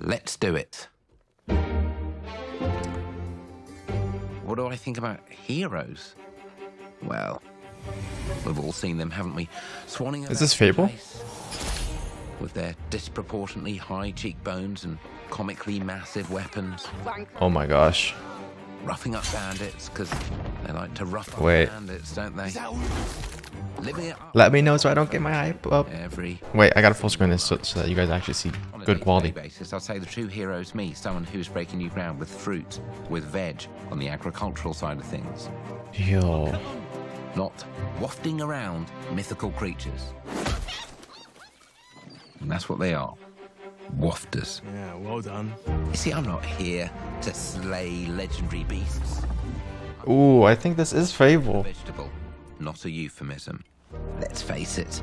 Let's do it. What do I think about heroes? Well, we've all seen them, haven't we? Swanning Is this Fable? With their disproportionately high cheekbones and comically massive weapons. Oh my gosh. Roughing up bandits, because they like to rough up bandits, don't they? Living it up. Let me know so I don't get my hype up. Wait, I gotta full screen this so that you guys actually see good quality. Basis, I'll say the true hero's me, someone who's breaking new ground with fruit, with veg, on the agricultural side of things. Yo. Not wafting around mythical creatures. And that's what they are. Wafters. Yeah, well done. You see, I'm not here to slay legendary beasts. Ooh, I think this is Fable. Vegetable, not a euphemism. Let's face it,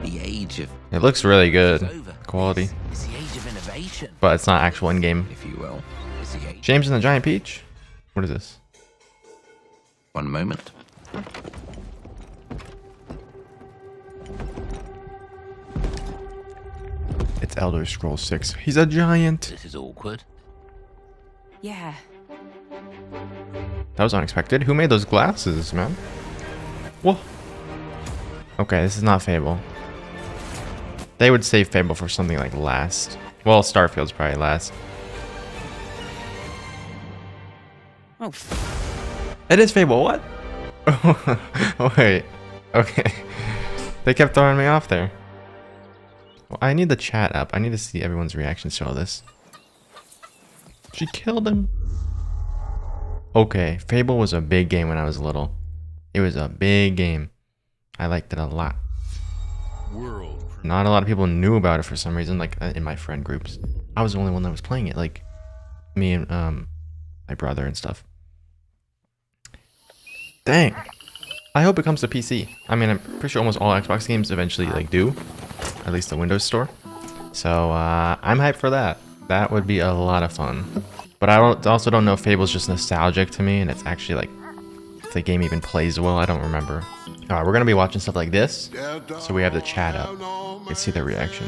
the age of... It looks really good. Quality. It's the age of innovation. But it's not actual in-game. If you will. It's the age. James and the Giant Peach? What is this? One moment. It's Elder Scrolls 6. He's a giant. This is awkward. Yeah. That was unexpected. Who made those glasses, man? Whoa. Okay, this is not Fable. They would save Fable for something like last. Well, Starfield's probably last. Oh. It is Fable. What? Wait. Okay. They kept throwing me off there. Well, I need the chat up. I need to see everyone's reactions to all this. She killed him. Okay, Fable was a big game when I was little. It was a big game. I liked it a lot. Not a lot of people knew about it for some reason, like in my friend groups. I was the only one that was playing it, like me and my brother and stuff. Dang. I hope it comes to PC. I mean, I'm pretty sure almost all Xbox games eventually like do. At least the Windows Store. So I'm hyped for that. That would be a lot of fun. But I also don't know if Fable's just nostalgic to me and it's actually like if the game even plays well. I don't remember. Alright, we're gonna be watching stuff like this. So we have the chat up. You can see the reaction.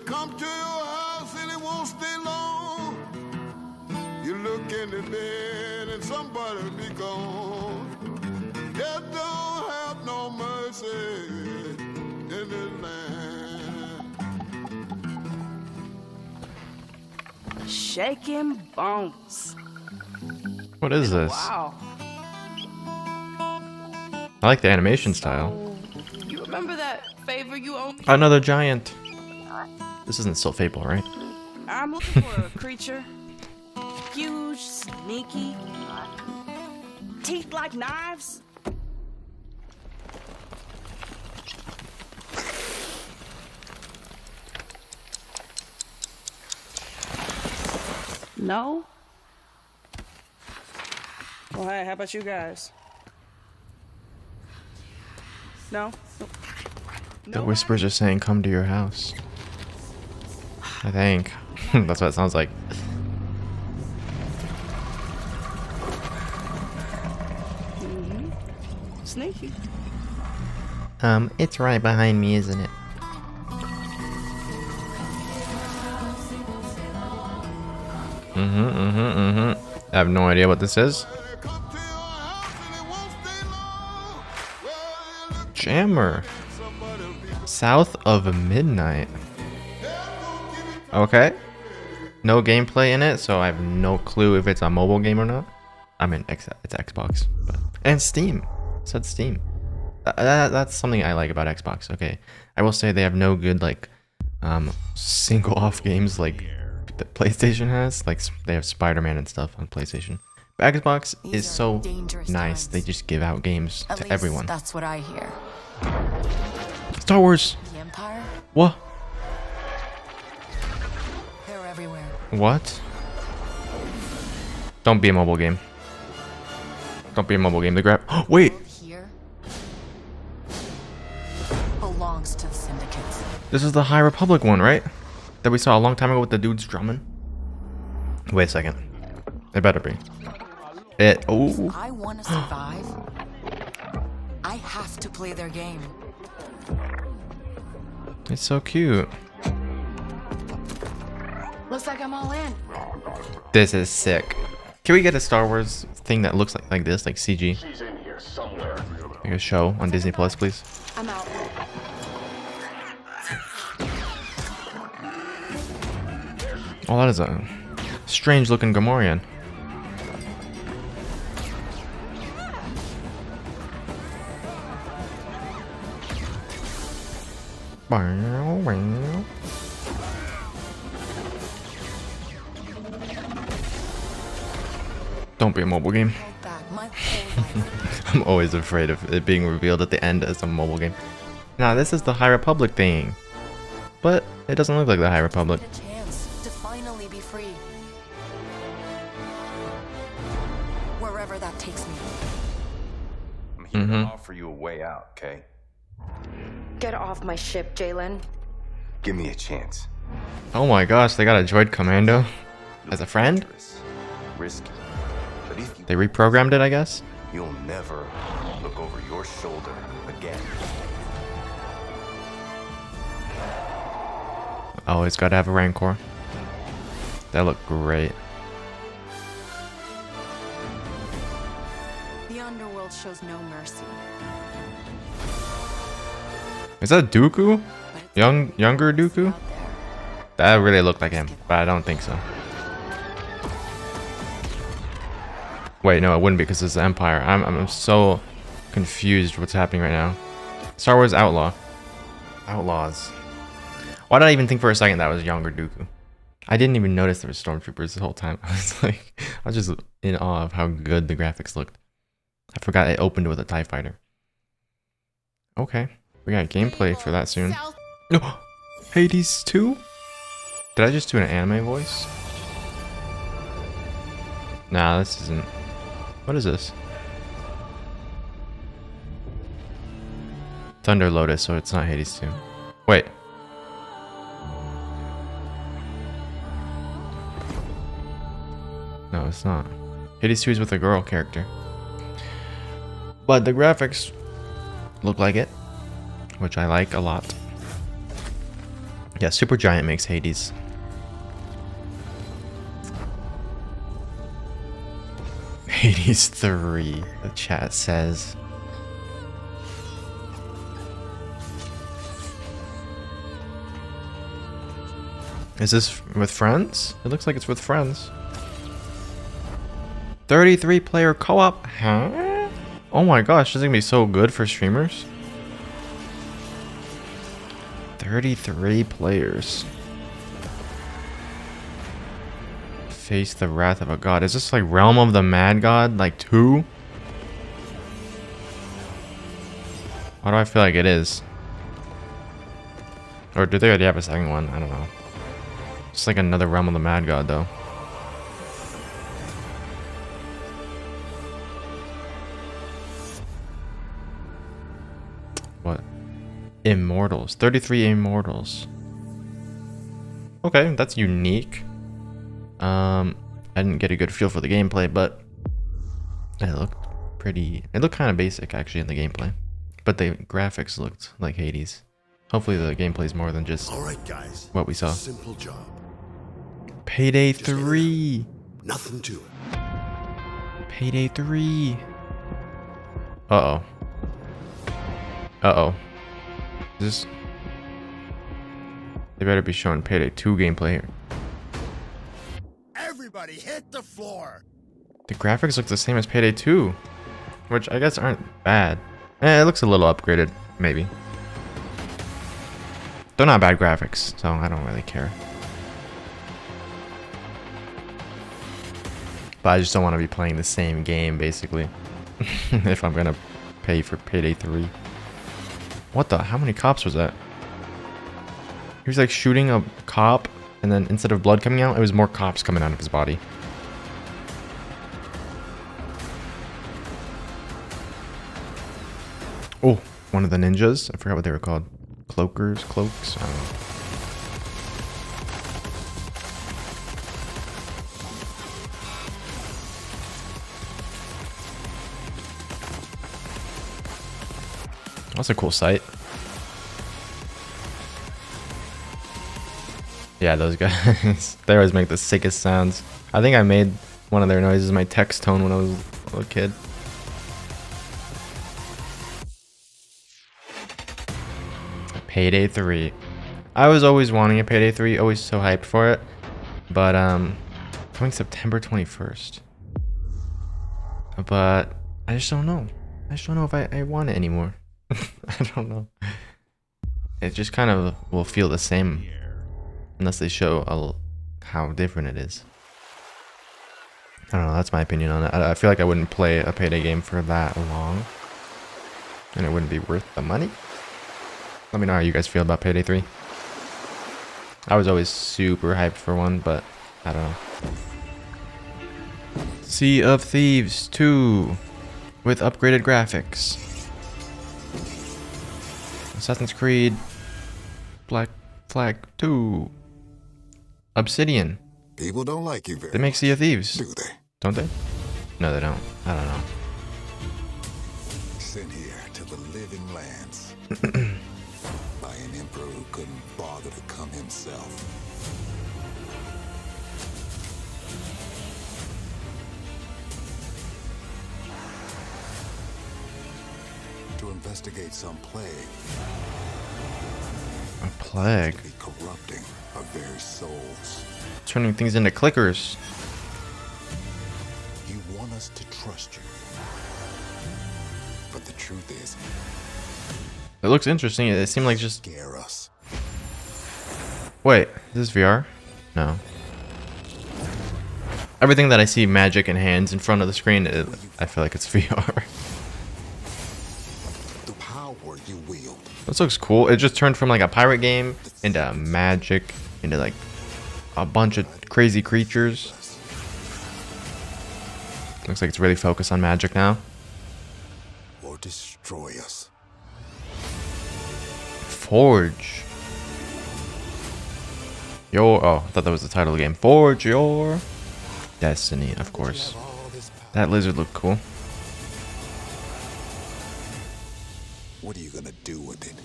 Come to your house and it won't stay long. You look in the bed and somebody be gone. Death don't have no mercy in this land. Shaking bones. What is this? Wow. I like the animation style. You remember that favor you owe me? Another giant. This isn't still Fable, right? I'm looking for a creature. Huge, sneaky, teeth like knives. No? Well, hey, how about you guys? No? The whispers are saying, come to your house. I think. That's what it sounds like. Sneaky. It's right behind me, isn't it? I have no idea what this is. Jammer. South of Midnight. Okay. No gameplay in it, so I have no clue if it's a mobile game or not. I mean, it's Xbox. And Steam. It said Steam. That's something I like about Xbox. Okay. I will say they have no good, like, single off games like the PlayStation has. Like, they have Spider-Man and stuff on PlayStation. But Xbox is so nice. They just give out games to everyone. That's what I hear. Star Wars. The Empire? What? They're everywhere. What? Don't be a mobile game. Don't be a mobile game. The grab. Oh, wait. Here belongs to the Syndicate. This is the High Republic one, right? That we saw a long time ago with the dudes drumming. Wait a second. It better be. It. Oh. I want to survive. I have to play their game. It's so cute. Looks like I'm all in. This is sick. Can we get a Star Wars thing that looks like this, like CG? She's in here somewhere. Like a show on Disney Plus, please. I'm out. Oh, that is a strange looking Gamorrean. Don't be a mobile game. Held back my whole life. I'm always afraid of it being revealed at the end as a mobile game. Nah, this is the High Republic thing. But it doesn't look like the High Republic. A chance to finally be free. Wherever that takes me. I'm here to offer you a way out, okay? Get off my ship, Jalen. Give me a chance. Oh my gosh, they got a droid commando as a friend? Risky. But if you They reprogrammed it, I guess? you'll never look over your shoulder again. Always gotta have a Rancor. That looked great. The underworld shows no mercy. Is that Dooku? But it's Younger Dooku? out there. That really looked like him, but I don't think so. Wait, no, it wouldn't be because it's the Empire. I'm so confused what's happening right now. Star Wars Outlaw. Outlaws. Why did I even think for a second that was younger Dooku? I didn't even notice there were stormtroopers the whole time. I was just in awe of how good the graphics looked. I forgot it opened with a TIE fighter. Okay, we got gameplay for that soon. No, Hades 2? Did I just do an anime voice? Nah, this isn't. What is this? Thunder Lotus, so it's not Hades 2. Wait. No, it's not. Hades 2 is with a girl character. But the graphics look like it, which I like a lot. Yeah, Supergiant makes Hades. Hades 3, the chat says. Is this with friends? It looks like it's with friends. 33 player co-op? Huh? Oh my gosh, this is gonna be so good for streamers. 33 players. Face the wrath of a god. Is this like Realm of the Mad God? Like 2? Why do I feel like it is? Or do they already have a second one? I don't know. It's like another Realm of the Mad God though. What? Immortals. 33 Immortals. Okay, that's unique. I didn't get a good feel for the gameplay, but it looked pretty. It looked kind of basic actually in the gameplay, but the graphics looked like Hades. Hopefully the gameplay is more than just All right, guys. what we saw. Simple job. Payday Just get it 3. Nothing to it. Payday 3. Uh-oh. Uh-oh. Is this... They better be showing Payday 2 gameplay here. Everybody hit the floor. The graphics look the same as Payday 2, which I guess aren't bad. It looks a little upgraded, maybe. They're not bad graphics, so I don't really care. But I just don't want to be playing the same game, basically. If I'm gonna pay for Payday 3. What the? How many cops was that? He was like shooting a cop, and then instead of blood coming out, it was more cops coming out of his body. Oh, one of the ninjas. I forgot what they were called. Cloakers? Cloaks? I don't know. That's a cool sight. Yeah, those guys. They always make the sickest sounds. I think I made one of their noises my text tone when I was a little kid. Payday 3. I was always wanting a Payday 3, always so hyped for it. But coming September 21st. But I just don't know. I just don't know if I want it anymore. I don't know. It just kind of will feel the same unless they show how different it is. I don't know. That's my opinion on it. I feel like I wouldn't play a Payday game for that long, and it wouldn't be worth the money. Let me know how you guys feel about Payday 3. I was always super hyped for one, but I don't know. Sea of Thieves 2 with upgraded graphics. Assassin's Creed Black Flag 2. Obsidian. People don't like you very They make Sea of Thieves. do they? Don't they? No, they don't. I don't know. Sent here to the living lands by an emperor who couldn't bother to come himself. To investigate some plague. A plague. To be corrupting our very souls. Turning things into clickers. You want us to trust you. But the truth is, It looks interesting. It seemed like just... scare us. Wait, is this VR? No. Everything that I see magic and hands in front of the screen, I feel like it's VR. The power you wield. This looks cool. It just turned from like a pirate game into magic, into like a bunch of crazy creatures. Looks like it's really focused on magic now. Or destroy us. Forge. Oh, I thought that was the title of the game. Forge your destiny, of course. That lizard looked cool. What are you gonna do with it?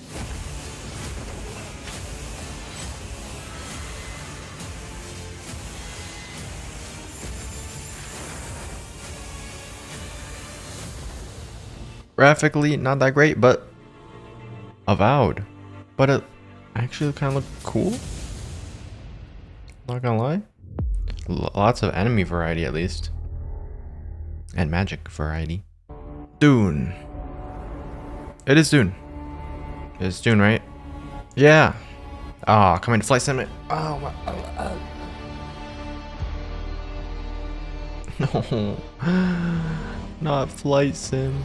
Graphically, not that great, but Avowed. But it actually kind of looked cool. Not gonna lie. Lots of enemy variety, at least. And magic variety. Dune. It is Dune. It's Dune, right? Yeah. Ah, coming to Flight Simulator. Oh, no. Not Flight Sim.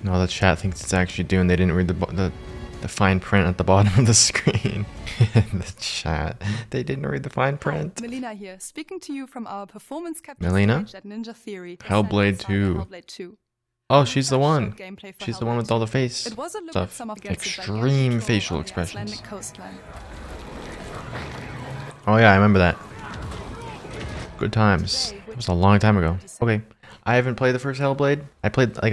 No, the chat thinks it's actually Dune. They didn't read the fine print at the bottom of the screen. The chat. They didn't read the fine print. Melina here, speaking to you from our performance capture Melina? stage at Ninja Theory. Hellblade 2. Hellblade 2. Oh, she's the one. Gameplay for She's the one with all the face It was a look at stuff. some of the Extreme facial on the expressions. Icelandic coastline. Oh yeah, I remember that. Good times. It was a long time ago. Okay, I haven't played the first Hellblade. I played like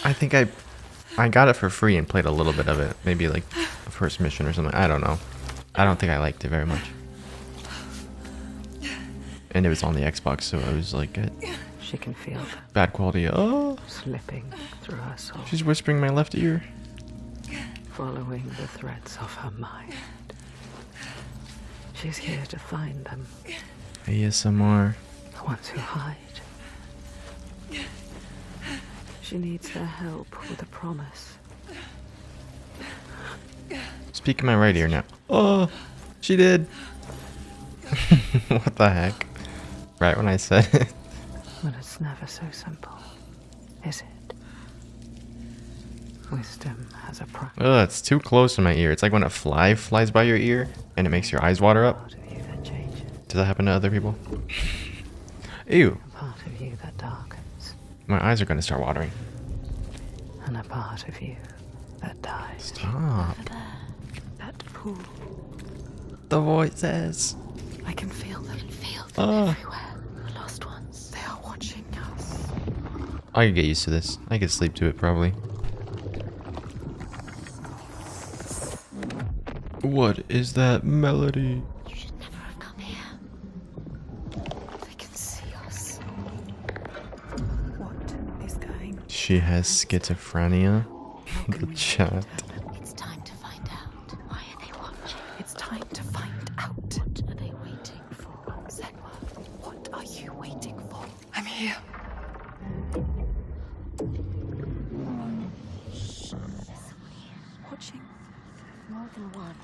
I think I got it for free and played a little bit of it. Maybe like the first mission or something. I don't know. I don't think I liked it very much. And it was on the Xbox, so I was like, She can feel them bad quality. Oh, slipping through her soul, she's whispering my left ear. following the threads of her mind. She's here to find them, ASMR. the ones who hide. She needs their help with a promise. Speak in my right ear now. Oh, she did. What the heck? Right when I said it. But it's never so simple, is it? Wisdom has a price. Oh, it's too close to my ear. It's like when a fly flies by your ear and it makes your eyes water up. Part of you that changes, Does that happen to other people? Ew. a part of you that darkens, My eyes are going to start watering. and a part of you that dies. Stop. That pool, The voices. I can feel them. Oh. Everywhere. The lost ones. They are watching us. I could get used to this. I could sleep to it probably. What is that melody? You should never have come here. They can see us. What is going? She has schizophrenia. The chat. It's time to find out. Why are they watching? It's time to find out. What are they waiting for? Senua, what are you waiting for? I'm here. Watching. More than one.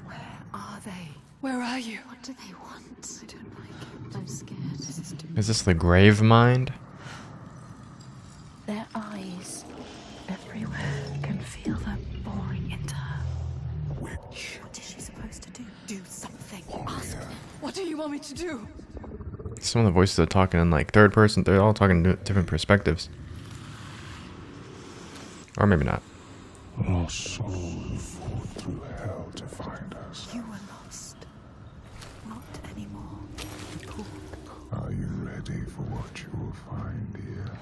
Where are they? Where are you? What do they want? I don't like it. I'm scared. This is too Is this the grave mind? Their eyes everywhere. Can feel them boring into her. What is she supposed to do? Do something. Ask them. What do you want me to do? Some of the voices are talking in like third person. They're all talking in different perspectives. Or maybe not. Our souls fought through hell to find us. You were lost. Not anymore. Pull. Are you ready for what you will find here?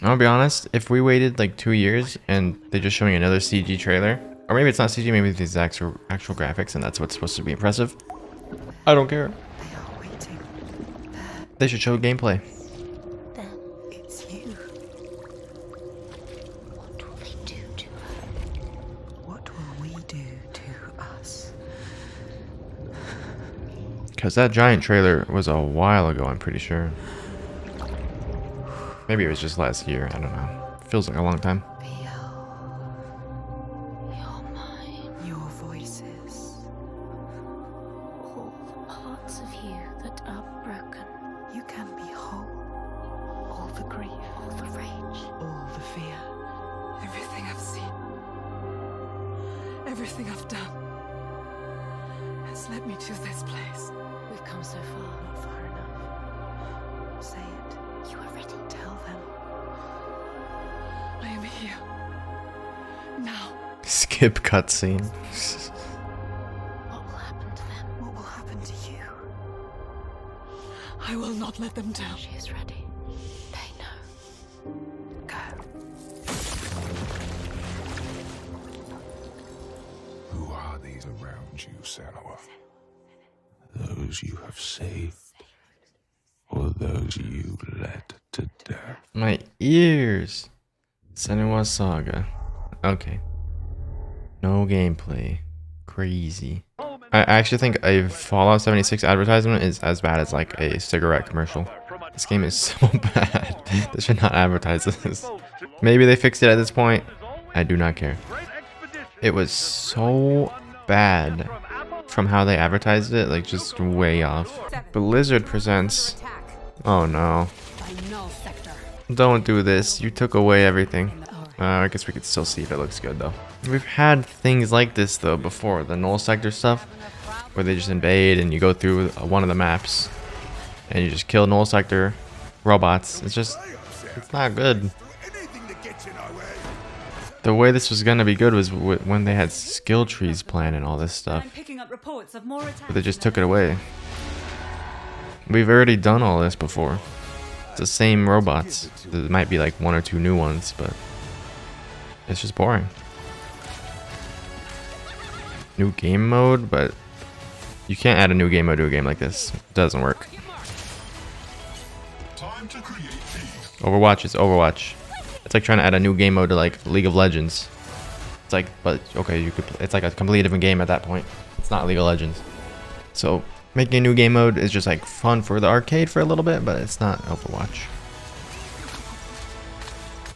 I'll be honest, if we waited like 2 years and they're just showing another CG trailer, or maybe it's not CG, maybe it's actual graphics and that's what's supposed to be impressive, I don't care. They are waiting. They should show gameplay. Then It's you. what will they do to her? What will we do to us? Because that giant trailer was a while ago, I'm pretty sure. Maybe it was just last year, I don't know. Feels like a long time. You're mine. Your voices. All the parts of you that are broken. You can be whole. All the grief. All the rage. All the fear. Everything I've seen, everything I've done has led me to this place. We've come so far. Not far enough. Say it. You are ready. Tell them. I am here. Now. Skip cutscene. What will happen to them? What will happen to you? I will not let them down. She is ready. They know. Go. Who are these around you, Senua? Those you have saved, or those you led to death? My ears. Senua Saga. Okay. No gameplay. Crazy. I actually think a Fallout 76 advertisement is as bad as like a cigarette commercial. This game is so bad. They should not advertise this. Maybe they fixed it at this point. I do not care. It was so bad from how they advertised it, like just way off. Blizzard presents. Oh no. Don't do this. You took away everything. I guess we could still see if it looks good though. We've had things like this though before. The null sector stuff, where they just invade and you go through one of the maps and you just kill null sector robots. It's not good. The way this was gonna be good was when they had skill trees planned and all this stuff. But they just took it away. We've already done all this before. It's the same robots. There might be like 1 or 2 new ones, but it's just boring. New game mode, but you can't add a new game mode to a game like this. It doesn't work. Overwatch is Overwatch. It's like trying to add a new game mode to like League of Legends. It's like, but okay, you could. It's like a completely different game at that point. It's not League of Legends. So making a new game mode is just like fun for the arcade for a little bit, but it's not Overwatch.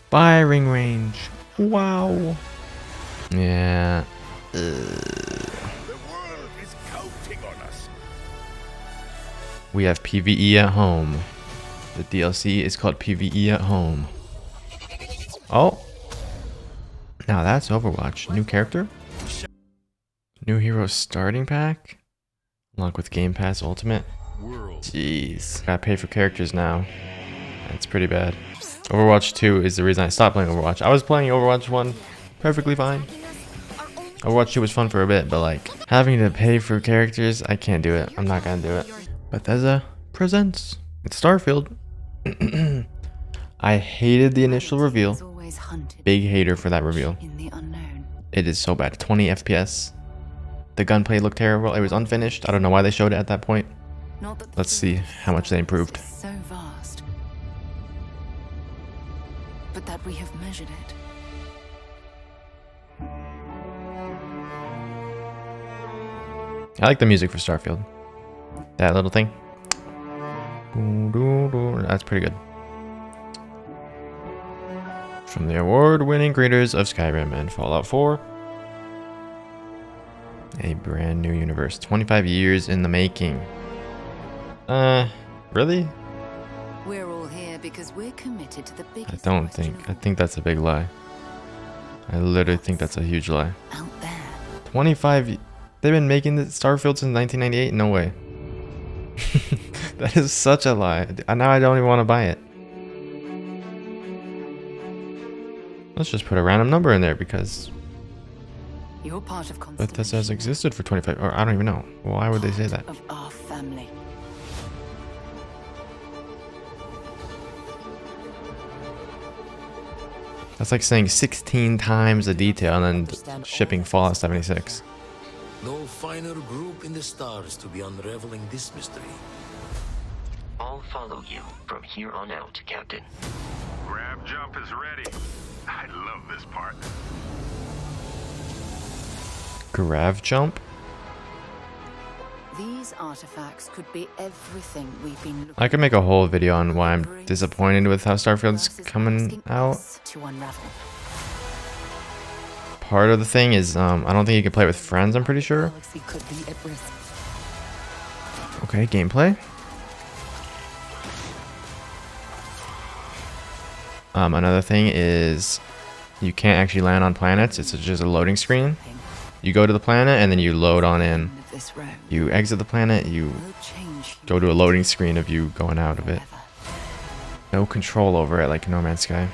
Firing range. Wow. Yeah. We have PvE at home. The DLC is called PvE at home. Oh. Now that's Overwatch. New character? New hero starting pack? Unlock with Game Pass Ultimate? Jeez. Gotta pay for characters now. That's pretty bad. Overwatch 2 is the reason I stopped playing Overwatch. I was playing Overwatch 1 perfectly fine. Overwatch 2 was fun for a bit, but like having to pay for characters, I can't do it. I'm not gonna do it. Bethesda presents. It's Starfield. I hated the initial reveal. Is always hunted Big hater for that reveal. in the unknown. It is so bad. 20 FPS. The gunplay looked terrible. It was unfinished. I don't know why they showed it at that point. Not that the Let's see field how much they improved. is so vast, but that we have measured it. I like the music for Starfield. That little thing. That's pretty good. From the award-winning creators of Skyrim and Fallout 4. A brand new universe. 25 years in the making. Really? We're all here because we're committed to the I biggest don't question think. of I think that's a big lie. I literally think that's a huge lie. all out there. 25. They've been making the Starfield since 1998? No way. That is such a lie. Now I don't even want to buy it. Let's just put a random number in there because You're part of Bethesda has existed for 25, or I don't even know. Why would they say that? of our family. That's like saying 16 times the detail and then shipping Fallout 76. No finer group in the stars to be unraveling this mystery. I'll follow you from here on out, Captain. Grab jump is ready. I love this part. Grav jump? These artifacts could be everything we've been looking I could make a whole video on why I'm disappointed with how Starfield's versus coming asking out. us to unravel. Part of the thing is, I don't think you can play with friends, I'm pretty sure. Galaxy could be at risk. Okay, gameplay. Another thing is you can't actually land on planets. It's just a loading screen. You go to the planet and then you load on in. Of this road. You exit the planet, you No change go to a loading screen of you going out of it. forever. No control over it like No Man's Sky.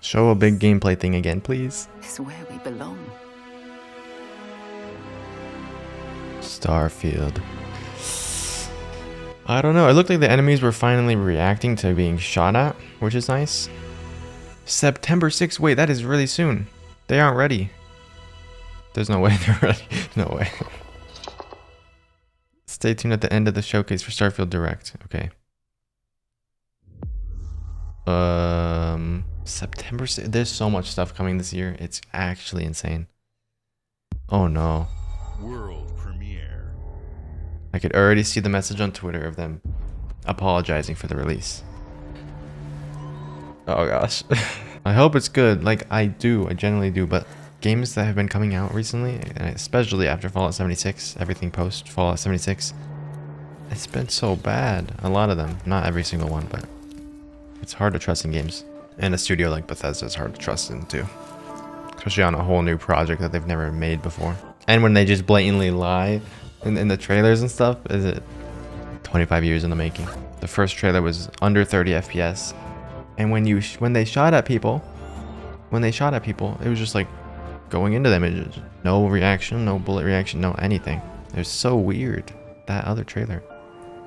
Show a big gameplay thing again, please. It's where we belong. Starfield. I don't know. It looked like the enemies were finally reacting to being shot at, which is nice. September 6th. Wait, that is really soon. They aren't ready. There's no way they're ready. No way. Stay tuned at the end of the showcase for Starfield Direct. Okay. September 6th. There's so much stuff coming this year. It's actually insane. Oh no. World premiere. I could already see the message on Twitter of them apologizing for the release. Oh gosh. I hope it's good. Like I genuinely do, but games that have been coming out recently, and especially after Fallout 76, everything post Fallout 76, it's been so bad. A lot of them, not every single one, but it's hard to trust in games. And a studio like Bethesda is hard to trust in too. Especially on a whole new project that they've never made before. And when they just blatantly lie in the trailers and stuff, is it 25 years in the making? The first trailer was under 30 FPS. And when they shot at people, it was just like going into them. It just, no reaction, no bullet reaction, no anything. It was so weird. That other trailer.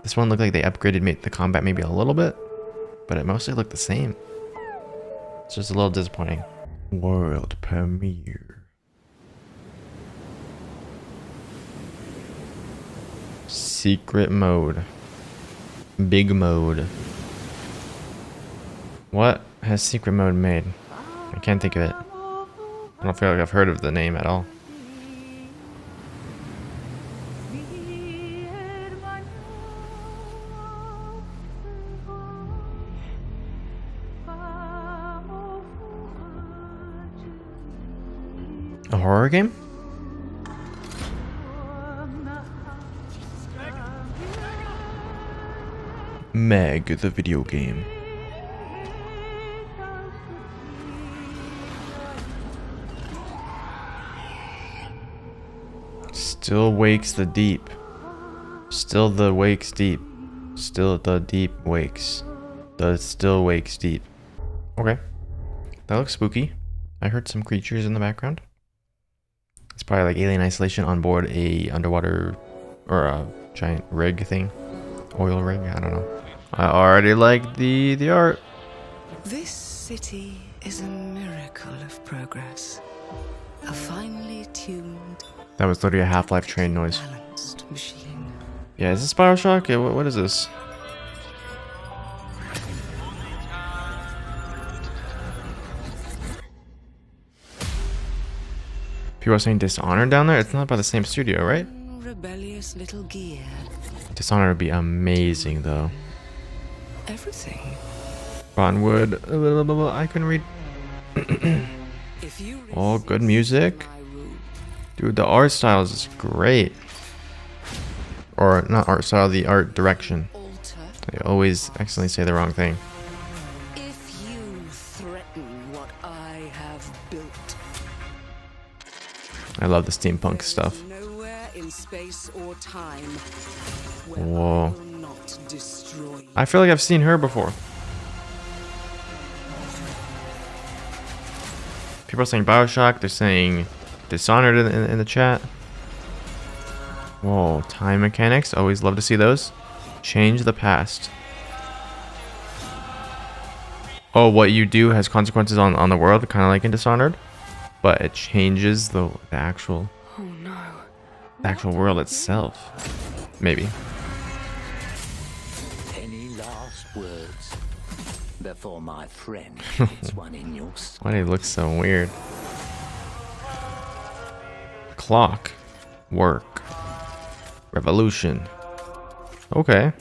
This one looked like they upgraded the combat maybe a little bit, but it mostly looked the same. It's just a little disappointing. World premiere. Secret mode. Big mode. What has secret mode made? I can't think of it. I don't feel like I've heard of the name at all. A horror game? Meg, the video game. Still wakes the deep. Still the wakes deep. Still the deep wakes. The still wakes deep. Okay. That looks spooky. I heard some creatures in the background. It's probably like Alien Isolation on board a underwater or a giant rig thing, oil rig. I don't know. I already like the art. This city is a miracle of progress. A finely tuned, That was literally a Half-Life train noise. balanced machine. Yeah, is this Bioshock? Yeah, what is this? People are saying Dishonored down there? It's not by the same studio, right? Rebellious little gear. Dishonored would be amazing, though. Everything. Rotten wood. I couldn't read. If you Oh, good music. Dude, the art style is great. Or not art style, the art direction. I always accidentally say the wrong thing. If you threaten what I have built, I love the steampunk stuff. nowhere in space or time Whoa. will not destroy you. I feel like I've seen her before. People are saying Bioshock. They're saying Dishonored in the chat. Whoa, time mechanics. Always love to see those. Change the past. Oh, what you do has consequences on the world, kind of like in Dishonored. But it changes the actual world itself. Maybe. Any last words before my friend puts one in your Why do they look so weird? Clock. Work. Revolution. Okay.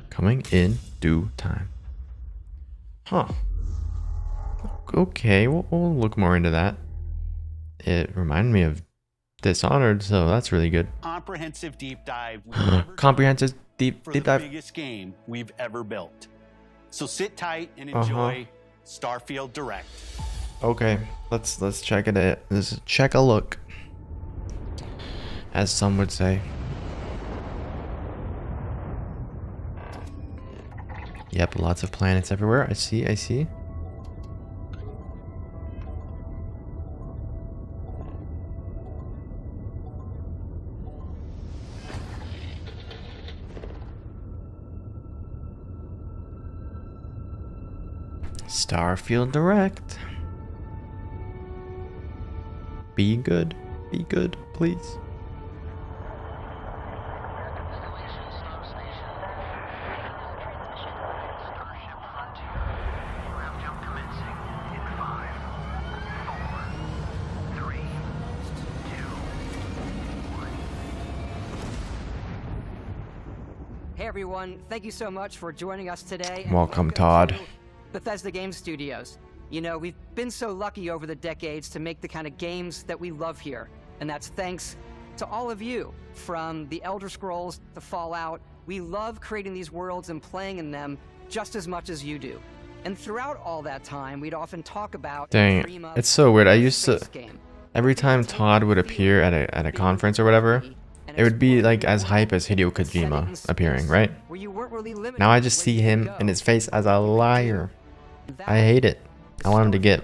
Coming in due time. Huh. Okay, we'll look more into that. It reminded me of Dishonored, so that's really good. Comprehensive deep dive. Comprehensive deep the dive. Biggest game we've ever built. So sit tight and enjoy Starfield Direct. Okay, let's check it. Let's check a look, as some would say. Yep, lots of planets everywhere. I see. Starfield Direct. Be good, please. Hey everyone, thank you so much for joining us today. and Welcome, Todd. to Bethesda Game Studios. You know, we've been so lucky over the decades to make the kind of games that we love here. And that's thanks to all of you. From the Elder Scrolls to Fallout, we love creating these worlds and playing in them just as much as you do. And throughout all that time, we'd often talk about... Dang, it's so weird. I used to... Every time Todd would appear at a conference or whatever, it would be like as hype as Hideo Kojima appearing, right? Now I just see him in his face as a liar. I hate it. I want him to get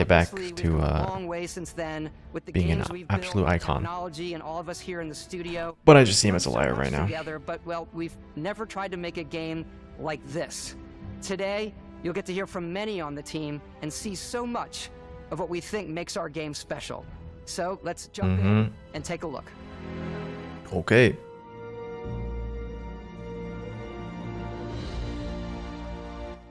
back to being an absolute icon. And all of us here in the studio, But I just see him as a liar right now. together, but well, we've never tried to make a game like this. Today, you'll get to hear from many on the team and see so much of what we think makes our game special. So let's jump in and take a look. Okay.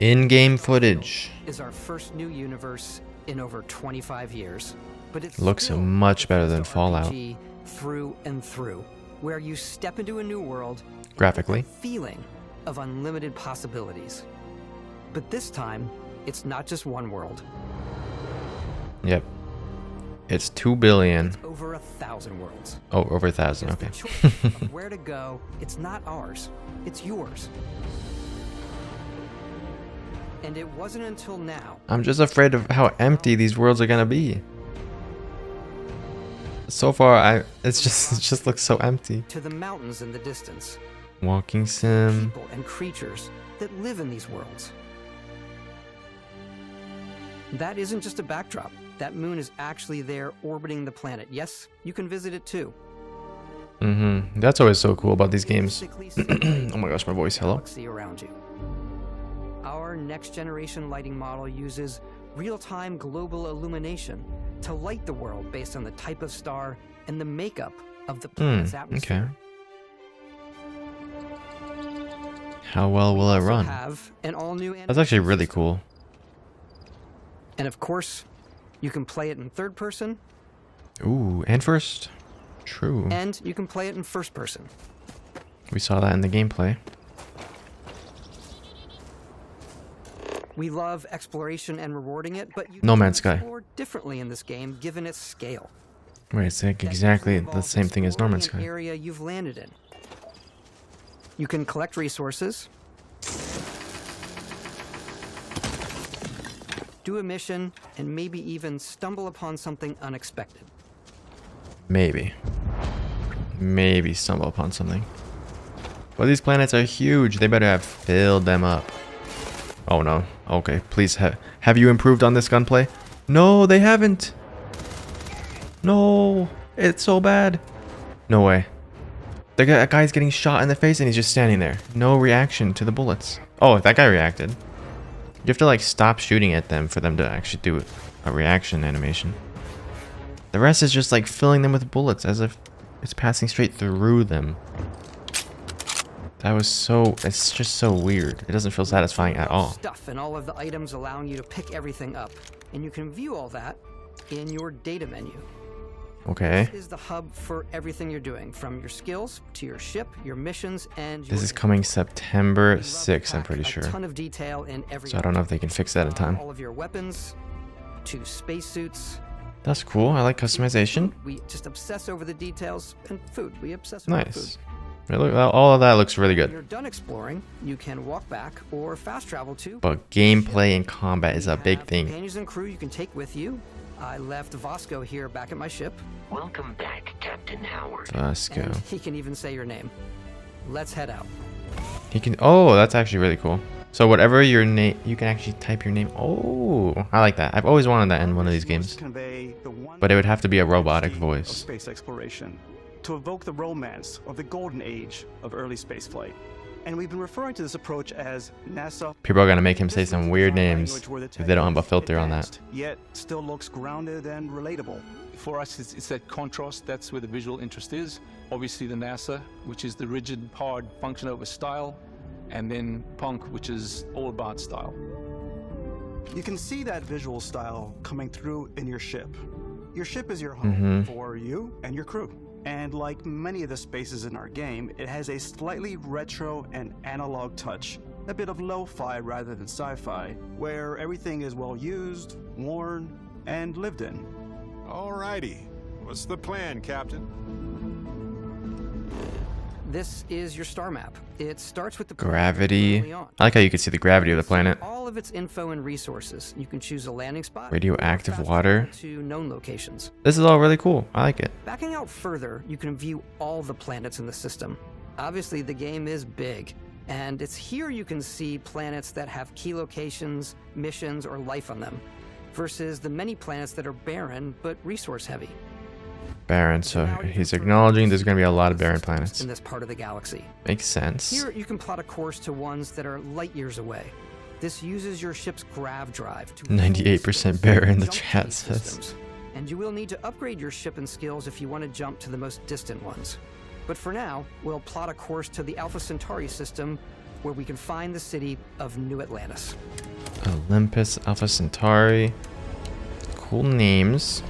In-game footage. Is our first new universe in over 25 years. But it Looks much better than Fallout. RPG through and through, where you step into a new world Graphically. feeling of unlimited possibilities. But this time, it's not just one world. Yep. It's 2 billion. Over 1,000 worlds. Oh, over 1,000. Okay. The choice of where to go, it's not ours. It's yours. And it wasn't until now. I'm just afraid of how empty these worlds are gonna be. So far, it just looks so empty. To the mountains in the distance. Walking sim. People and creatures that live in these worlds. That isn't just a backdrop. That moon is actually there orbiting the planet. Yes, you can visit it too. That's always so cool about these games. Oh my gosh, my voice. Hello. Around you. Our next generation lighting model uses real-time global illumination to light the world based on the type of star and the makeup of the planet's atmosphere. Okay. How well will it run? That's actually really cool. And of course, you can play it in third person. Ooh, and first. True. And you can play it in first person. We saw that in the gameplay. We love exploration and rewarding it, but you No can Man's Sky. explore differently in this game given its scale. Wait, it's like exactly the same thing as No Man's Sky. Area you've landed in. You can collect resources, do a mission, and maybe even stumble upon something unexpected. Maybe stumble upon something. But these planets are huge. They better have filled them up. Oh no. Okay, please have you improved on this gunplay? No, they haven't. No, it's so bad. No way. The guy's getting shot in the face and he's just standing there. No reaction to the bullets. Oh, that guy reacted. You have to like stop shooting at them for them to actually do a reaction animation. The rest is just like filling them with bullets as if it's passing straight through them. That was so, it's just so weird. It doesn't feel satisfying at all. Stuff and all of the items allowing you to pick everything up. And you can view all that in your data menu. Okay. This is the hub for everything you're doing, from your skills to your ship, your missions, and your... This is coming September 6th, I'm pretty sure. A ton of detail in every... So I don't know if they can fix that in time. All of your weapons to spacesuits. That's cool. I like customization. We just obsess over the details, and food. We obsess over food. Nice. All of that looks really good. When you're done exploring, you can walk back or fast travel to. But gameplay and combat is a big thing. Companions and crew you can take with you. I left Vasco here back at my ship. Welcome back, Captain Howard. Vasco. And he can even say your name. Let's head out. He can. Oh, that's actually really cool. So whatever your name, you can actually type your name. Oh, I like that. I've always wanted that in one of these games. But it would have to be a robotic voice. Space exploration to evoke the romance of the golden age of early spaceflight. And we've been referring to this approach as NASA. People are gonna make him say some weird names if they don't have a filter on that. Yet still looks grounded and relatable. For us, it's that contrast. That's where the visual interest is. Obviously, the NASA, which is the rigid, hard function over style, and then punk, which is all about style. You can see that visual style coming through in your ship. Your ship is your home for you and your crew. And like many of the spaces in our game, it has a slightly retro and analog touch, a bit of lo-fi rather than sci-fi, where everything is well used, worn, and lived in. Alrighty, what's the plan, Captain? This is your star map. It starts with the gravity. I like how you can see the gravity of the planet. All of its info and resources. You can choose a landing spot. Radioactive water. To known locations. This is all really cool. I like it. Backing out further, you can view all the planets in the system. Obviously, the game is big, and it's here you can see planets that have key locations, missions, or life on them, versus the many planets that are barren but resource heavy. Barren, so he's acknowledging there's going to be a lot of barren planets. In this part of the galaxy. Makes sense. Here you can plot a course to ones that are light years away. This uses your ship's grav drive to 98% barren in the chat says. And you will need to upgrade your ship and skills if you want to jump to the most distant ones. But for now, we'll plot a course to the Alpha Centauri system where we can find the city of New Atlantis. Olympus, Alpha Centauri. Cool names.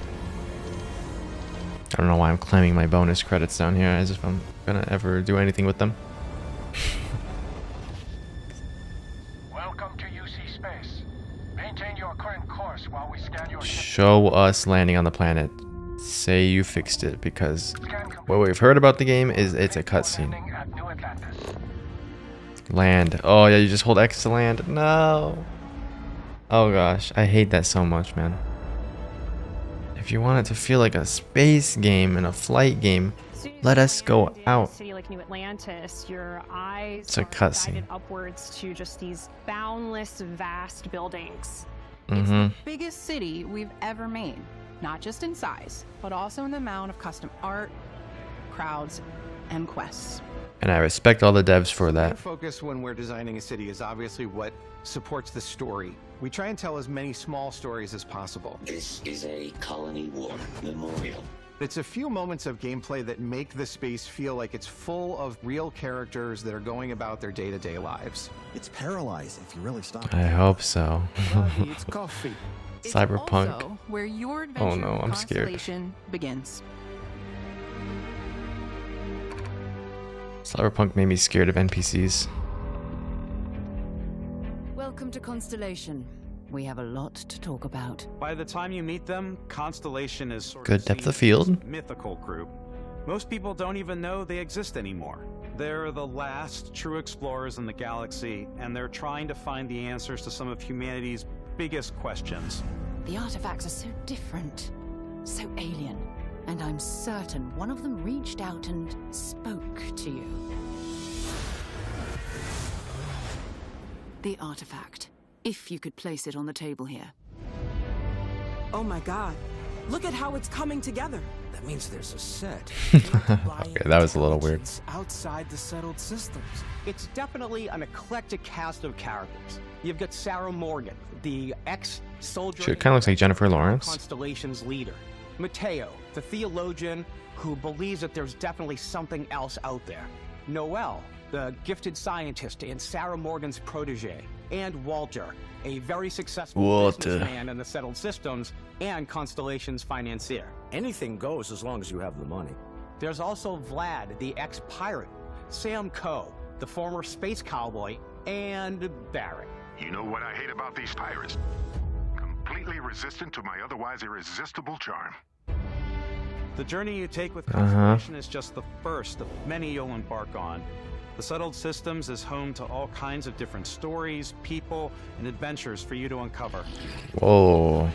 I don't know why I'm claiming my bonus credits down here as if I'm gonna ever do anything with them. Welcome to UC Space. Maintain your current course while we scan your ship. Show us landing on the planet. Say you fixed it, because what we've heard about the game is it's a cutscene. Land. Oh yeah, you just hold X to land. No. Oh gosh, I hate that so much, man. If you want it to feel like a space game and a flight game, let us go out. City like New Atlantis, your eyes it's a cutscene. Upwards to just these boundless, vast buildings. It's the biggest city we've ever made, not just in size, but also in the amount of custom art, crowds and quests. And I respect all the devs for Our that. focus when we're designing a city is obviously what supports the story. We try and tell as many small stories as possible. This is a colony war memorial. It's a few moments of gameplay that make the space feel like it's full of real characters that are going about their day-to-day lives. It's paralyzed if you really stop. I hope so. It's coffee. Cyberpunk. Also where your adventure Oh no, I'm scared. Constellation begins. Cyberpunk made me scared of NPCs. Welcome to Constellation. We have a lot to talk about. By the time you meet them, Constellation is sort Good of depth seen of field. as this mythical group. Most people don't even know they exist anymore. They're the last true explorers in the galaxy, and they're trying to find the answers to some of humanity's biggest questions. The artifacts are so different, so alien, and I'm certain one of them reached out and spoke to you. The artifact. If you could place it on the table here. Oh my god. Look at how it's coming together. That means there's a set. Okay, that was a little weird. Outside the settled systems. It's definitely an eclectic cast of characters. You've got Sarah Morgan, the ex-soldier. She kind of looks like Jennifer Lawrence. Constellation's leader. Mateo, the theologian who believes that there's definitely something else out there. Noel, the gifted scientist and Sarah Morgan's protege. And Walter, a very successful businessman in the settled systems and Constellation's financier. Anything goes as long as you have the money. There's also Vlad, the ex-pirate, Sam Coe, the former space cowboy, and Barrett. You know what I hate about these pirates? Completely resistant to my otherwise irresistible charm. The journey you take with Constellation is just the first of many you'll embark on. The Settled Systems is home to all kinds of different stories, people, and adventures for you to uncover. Whoa.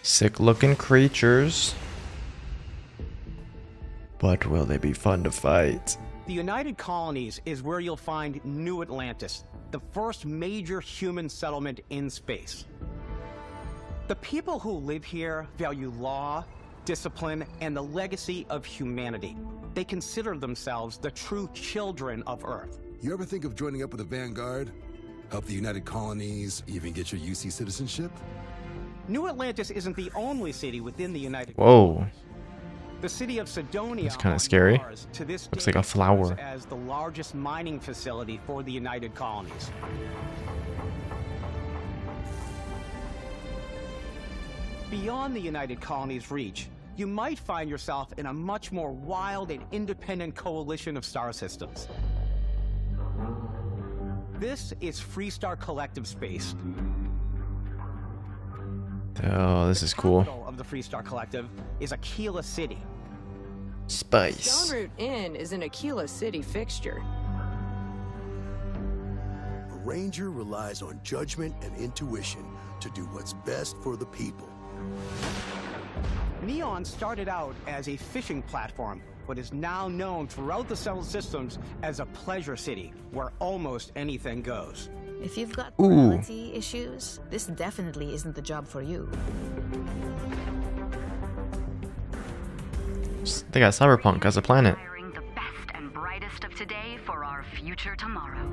Sick looking creatures. But will they be fun to fight? The United Colonies is where you'll find New Atlantis, the first major human settlement in space. The people who live here value law, discipline, and the legacy of humanity. They consider themselves the true children of Earth. You ever think of joining up with the Vanguard? Help the United Colonies, even get your UC citizenship? New Atlantis isn't the only city within the United Whoa. Colonies. The city of Sidonia It's kind of scary. Mars, to this Looks day, like a flower. serves as the largest mining facility for the United Colonies. Beyond the United Colonies' reach, you might find yourself in a much more wild and independent coalition of star systems. This is Freestar Collective Space. Oh, this is cool. The capital of the Freestar Collective is Aquila City. Spice. Stone Root Inn is an Aquila City fixture. A ranger relies on judgment and intuition to do what's best for the people. Neon started out as a fishing platform, but is now known throughout the settled systems as a pleasure city, where almost anything goes. If you've got morality issues, this definitely isn't the job for you. They got Cyberpunk as a planet. The best and brightest of today for our future tomorrow.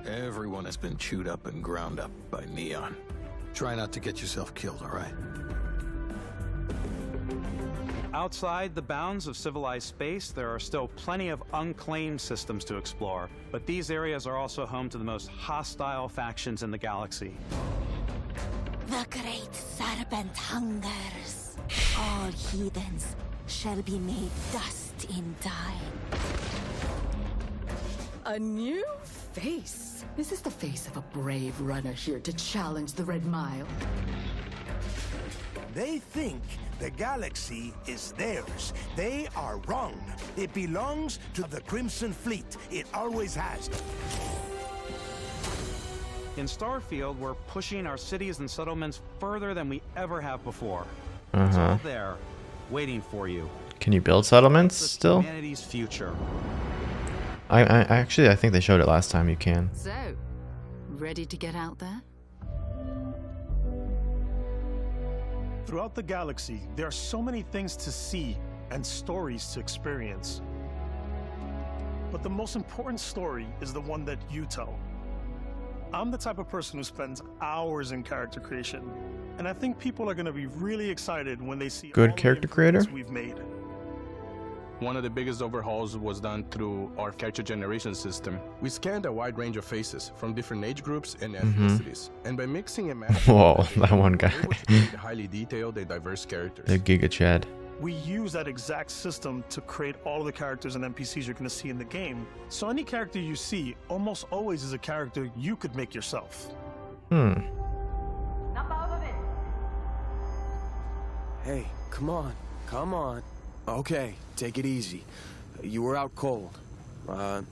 Everyone has been chewed up and ground up by Neon. Try not to get yourself killed, all right? Outside the bounds of civilized space, there are still plenty of unclaimed systems to explore, but these areas are also home to the most hostile factions in the galaxy. The great serpent hungers. All heathens shall be made dust in time. A new face. Is this the face of a brave runner here to challenge the Red Mile? They think the galaxy is theirs. They are wrong. It belongs to the Crimson Fleet. It always has. In Starfield, we're pushing our cities and settlements further than we ever have before. Uh-huh. It's all there, waiting for you. Can you build settlements still? Humanity's future. I think they showed it last time. You can. So, ready to get out there? Throughout the galaxy, there are so many things to see and stories to experience. But the most important story is the one that you tell. I'm the type of person who spends hours in character creation, and I think people are going to be really excited when they see Good all the character creator? improvements we've made. One of the biggest overhauls was done through our character generation system. We scanned a wide range of faces from different age groups and ethnicities, and by mixing and matching, Whoa, that one guy. highly detailed and diverse characters. The Giga Chad. We use that exact system to create all of the characters and NPCs you're going to see in the game. So any character you see almost always is a character you could make yourself. Hey, come on, come on. Okay, take it easy. You were out cold.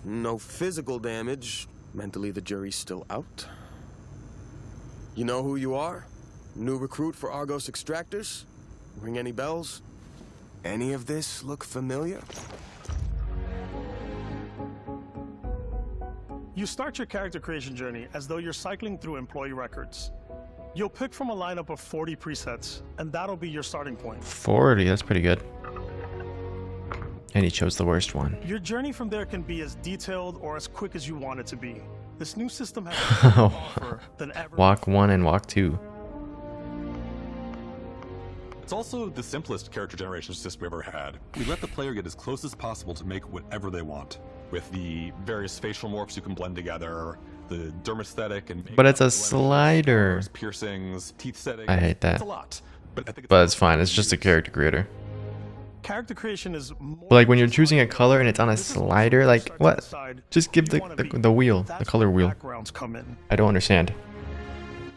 No physical damage. Mentally, the jury's still out. You know who you are? New recruit for Argos Extractors? Ring any bells? Any of this look familiar? You start your character creation journey as though you're cycling through employee records. You'll pick from a lineup of 40 presets, and that'll be your starting point. 40, that's pretty good. And he chose the worst one. Your journey from there can be as detailed or as quick as you want it to be. This new system has more to offer than ever. Walk 1 and walk 2. It's also the simplest character generation system we've ever had. We let the player get as close as possible to make whatever they want. With the various facial morphs you can blend together, the dermesthetic and... But it's a slider. Piercings, teeth settings. I hate that. It's a lot. But I think it's fine. It's just a character creator. Character creation is more But like when you're choosing a color and it's on a slider, like what? Just give the wheel, the color wheel. I don't understand.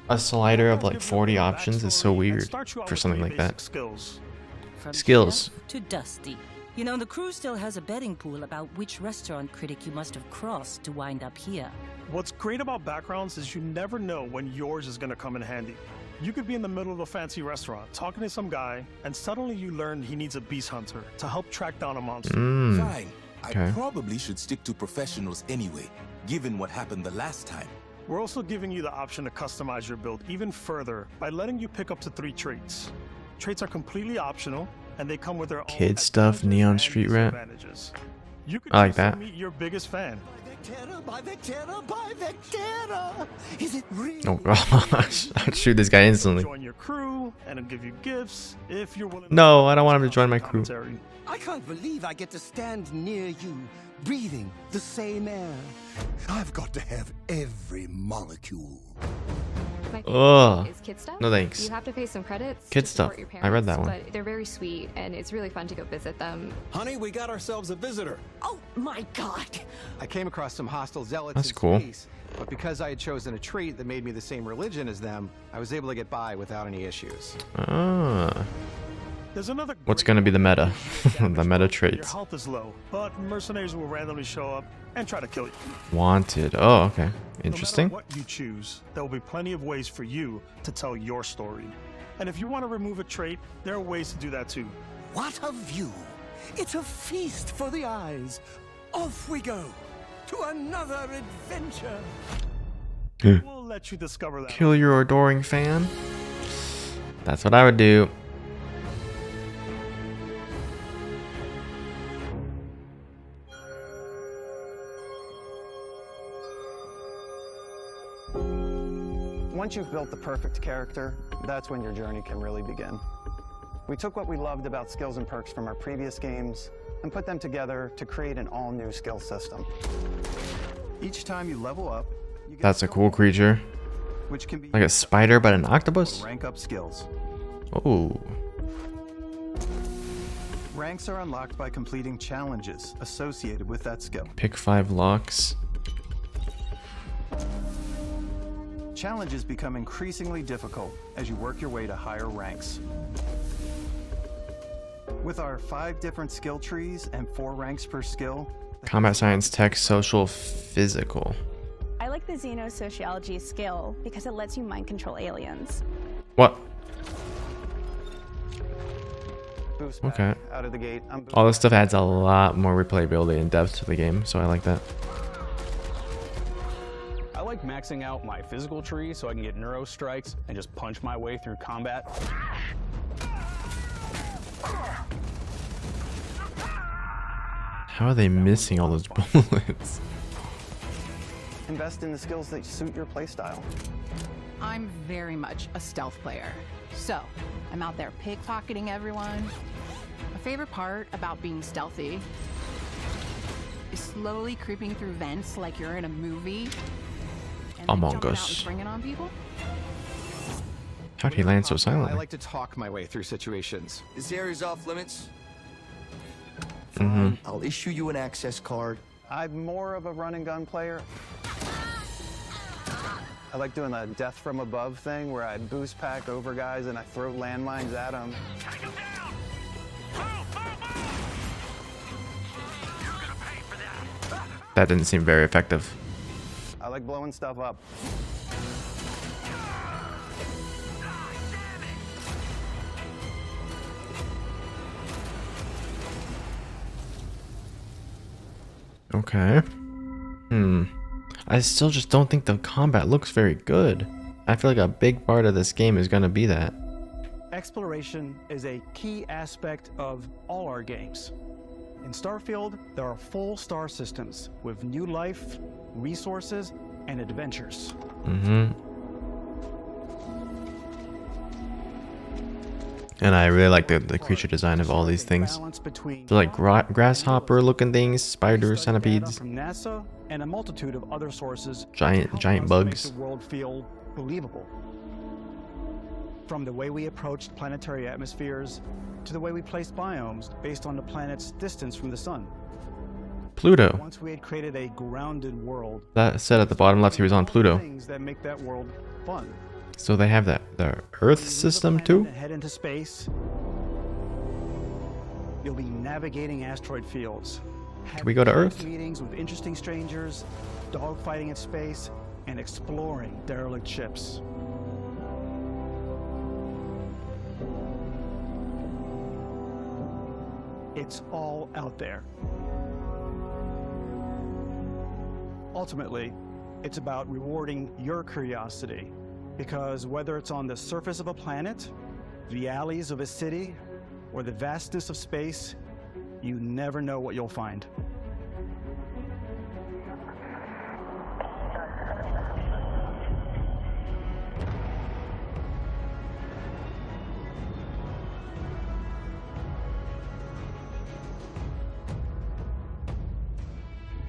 A slider of like 40 options is so weird for something like that. Skills. To Dusty. You know, the crew still has a betting pool about which restaurant critic you must have crossed to wind up here. What's great about backgrounds is you never know when yours is going to come in handy. You could be in the middle of a fancy restaurant talking to some guy, and suddenly you learn he needs a beast hunter to help track down a monster. Fine. Okay. I probably should stick to professionals anyway, given what happened the last time. We're also giving you the option to customize your build even further by letting you pick up to 3 traits. Traits are completely optional, and they come with their own Kid stuff, Neon Street Rat. You could I like that. meet your biggest fan. Is it real? Oh gosh, I'd shoot this guy instantly. Join your crew, and it'll give you gifts if you're willing. No, I don't want him to join my crew. I can't believe I get to stand near you, breathing the same air. I've got to have every molecule. Ugh. Is kid stuff. No thanks. You have to pay some credits. Kid to support stuff. Your I parents, read that one. But they're very sweet, and it's really fun to go visit them. Honey, we got ourselves a visitor. Oh my god! I came across some hostile zealots That's in cool. space, but because I had chosen a trait that made me the same religion as them, I was able to get by without any issues. Ah. There's another What's gonna be the meta? The meta Your traits. health is low, but mercenaries will randomly show up and try to kill you. Wanted. Oh, okay. Interesting. No matter what you choose, there will be plenty of ways for you to tell your story. And if you want to remove a trait, there are ways to do that too. What a view! It's a feast for the eyes. Off we go to another adventure. We'll let you discover that. Kill your adoring fan. That's what I would do. Once you've built the perfect character, that's when your journey can really begin. We took what we loved about skills and perks from our previous games and put them together to create an all-new skill system. Each time you level up, you get That's a cool creature. which can be Like a spider, but an octopus? rank up skills. Oh. Ranks are unlocked by completing challenges associated with that skill. Pick 5 locks. Challenges become increasingly difficult as you work your way to higher ranks. With our 5 different skill trees and 4 ranks per skill, Combat science, tech, social, physical. I like the xenosociology skill because it lets you mind control aliens. What? boost back Okay. out of the gate. All this stuff adds a lot more replayability and depth to the game, so I like that. I like maxing out my physical tree so I can get neuro strikes and just punch my way through combat. How are they missing all those bullets? Invest in the skills that suit your playstyle. I'm very much a stealth player. So, I'm out there pickpocketing everyone. My favorite part about being stealthy is slowly creeping through vents like you're in a movie. And Among jumping out Us. and springing on people. How'd he land so I silently? like to talk my way through situations. This area's off limits. Mhm. I'll issue you an access card. I'm more of a run and gun player. I like doing the death from above thing where I boost pack over guys and I throw landmines at them. That didn't seem very effective. I like blowing stuff up. Okay. I still just don't think the combat looks very good. I feel like a big part of this game is gonna be that. Exploration is a key aspect of all our games. In Starfield, there are full star systems with new life, resources, and adventures. And I really like the creature design of all these things. They're like grasshopper looking things, spiders, centipedes, From NASA and a multitude of other sources. giant to make bugs. the world feel believable. From the way we approached planetary atmospheres to the way we placed biomes based on the planet's distance from the sun. Pluto. Once we had created a grounded world, That said at the bottom left he was on Pluto. things that make that world fun. So they have the Earth system too? Head into space. You'll be navigating asteroid fields. Can we go to Earth? Meetings with interesting strangers, dogfighting in space, and exploring derelict ships. It's all out there. Ultimately, it's about rewarding your curiosity. Because whether it's on the surface of a planet, the alleys of a city, or the vastness of space, you never know what you'll find.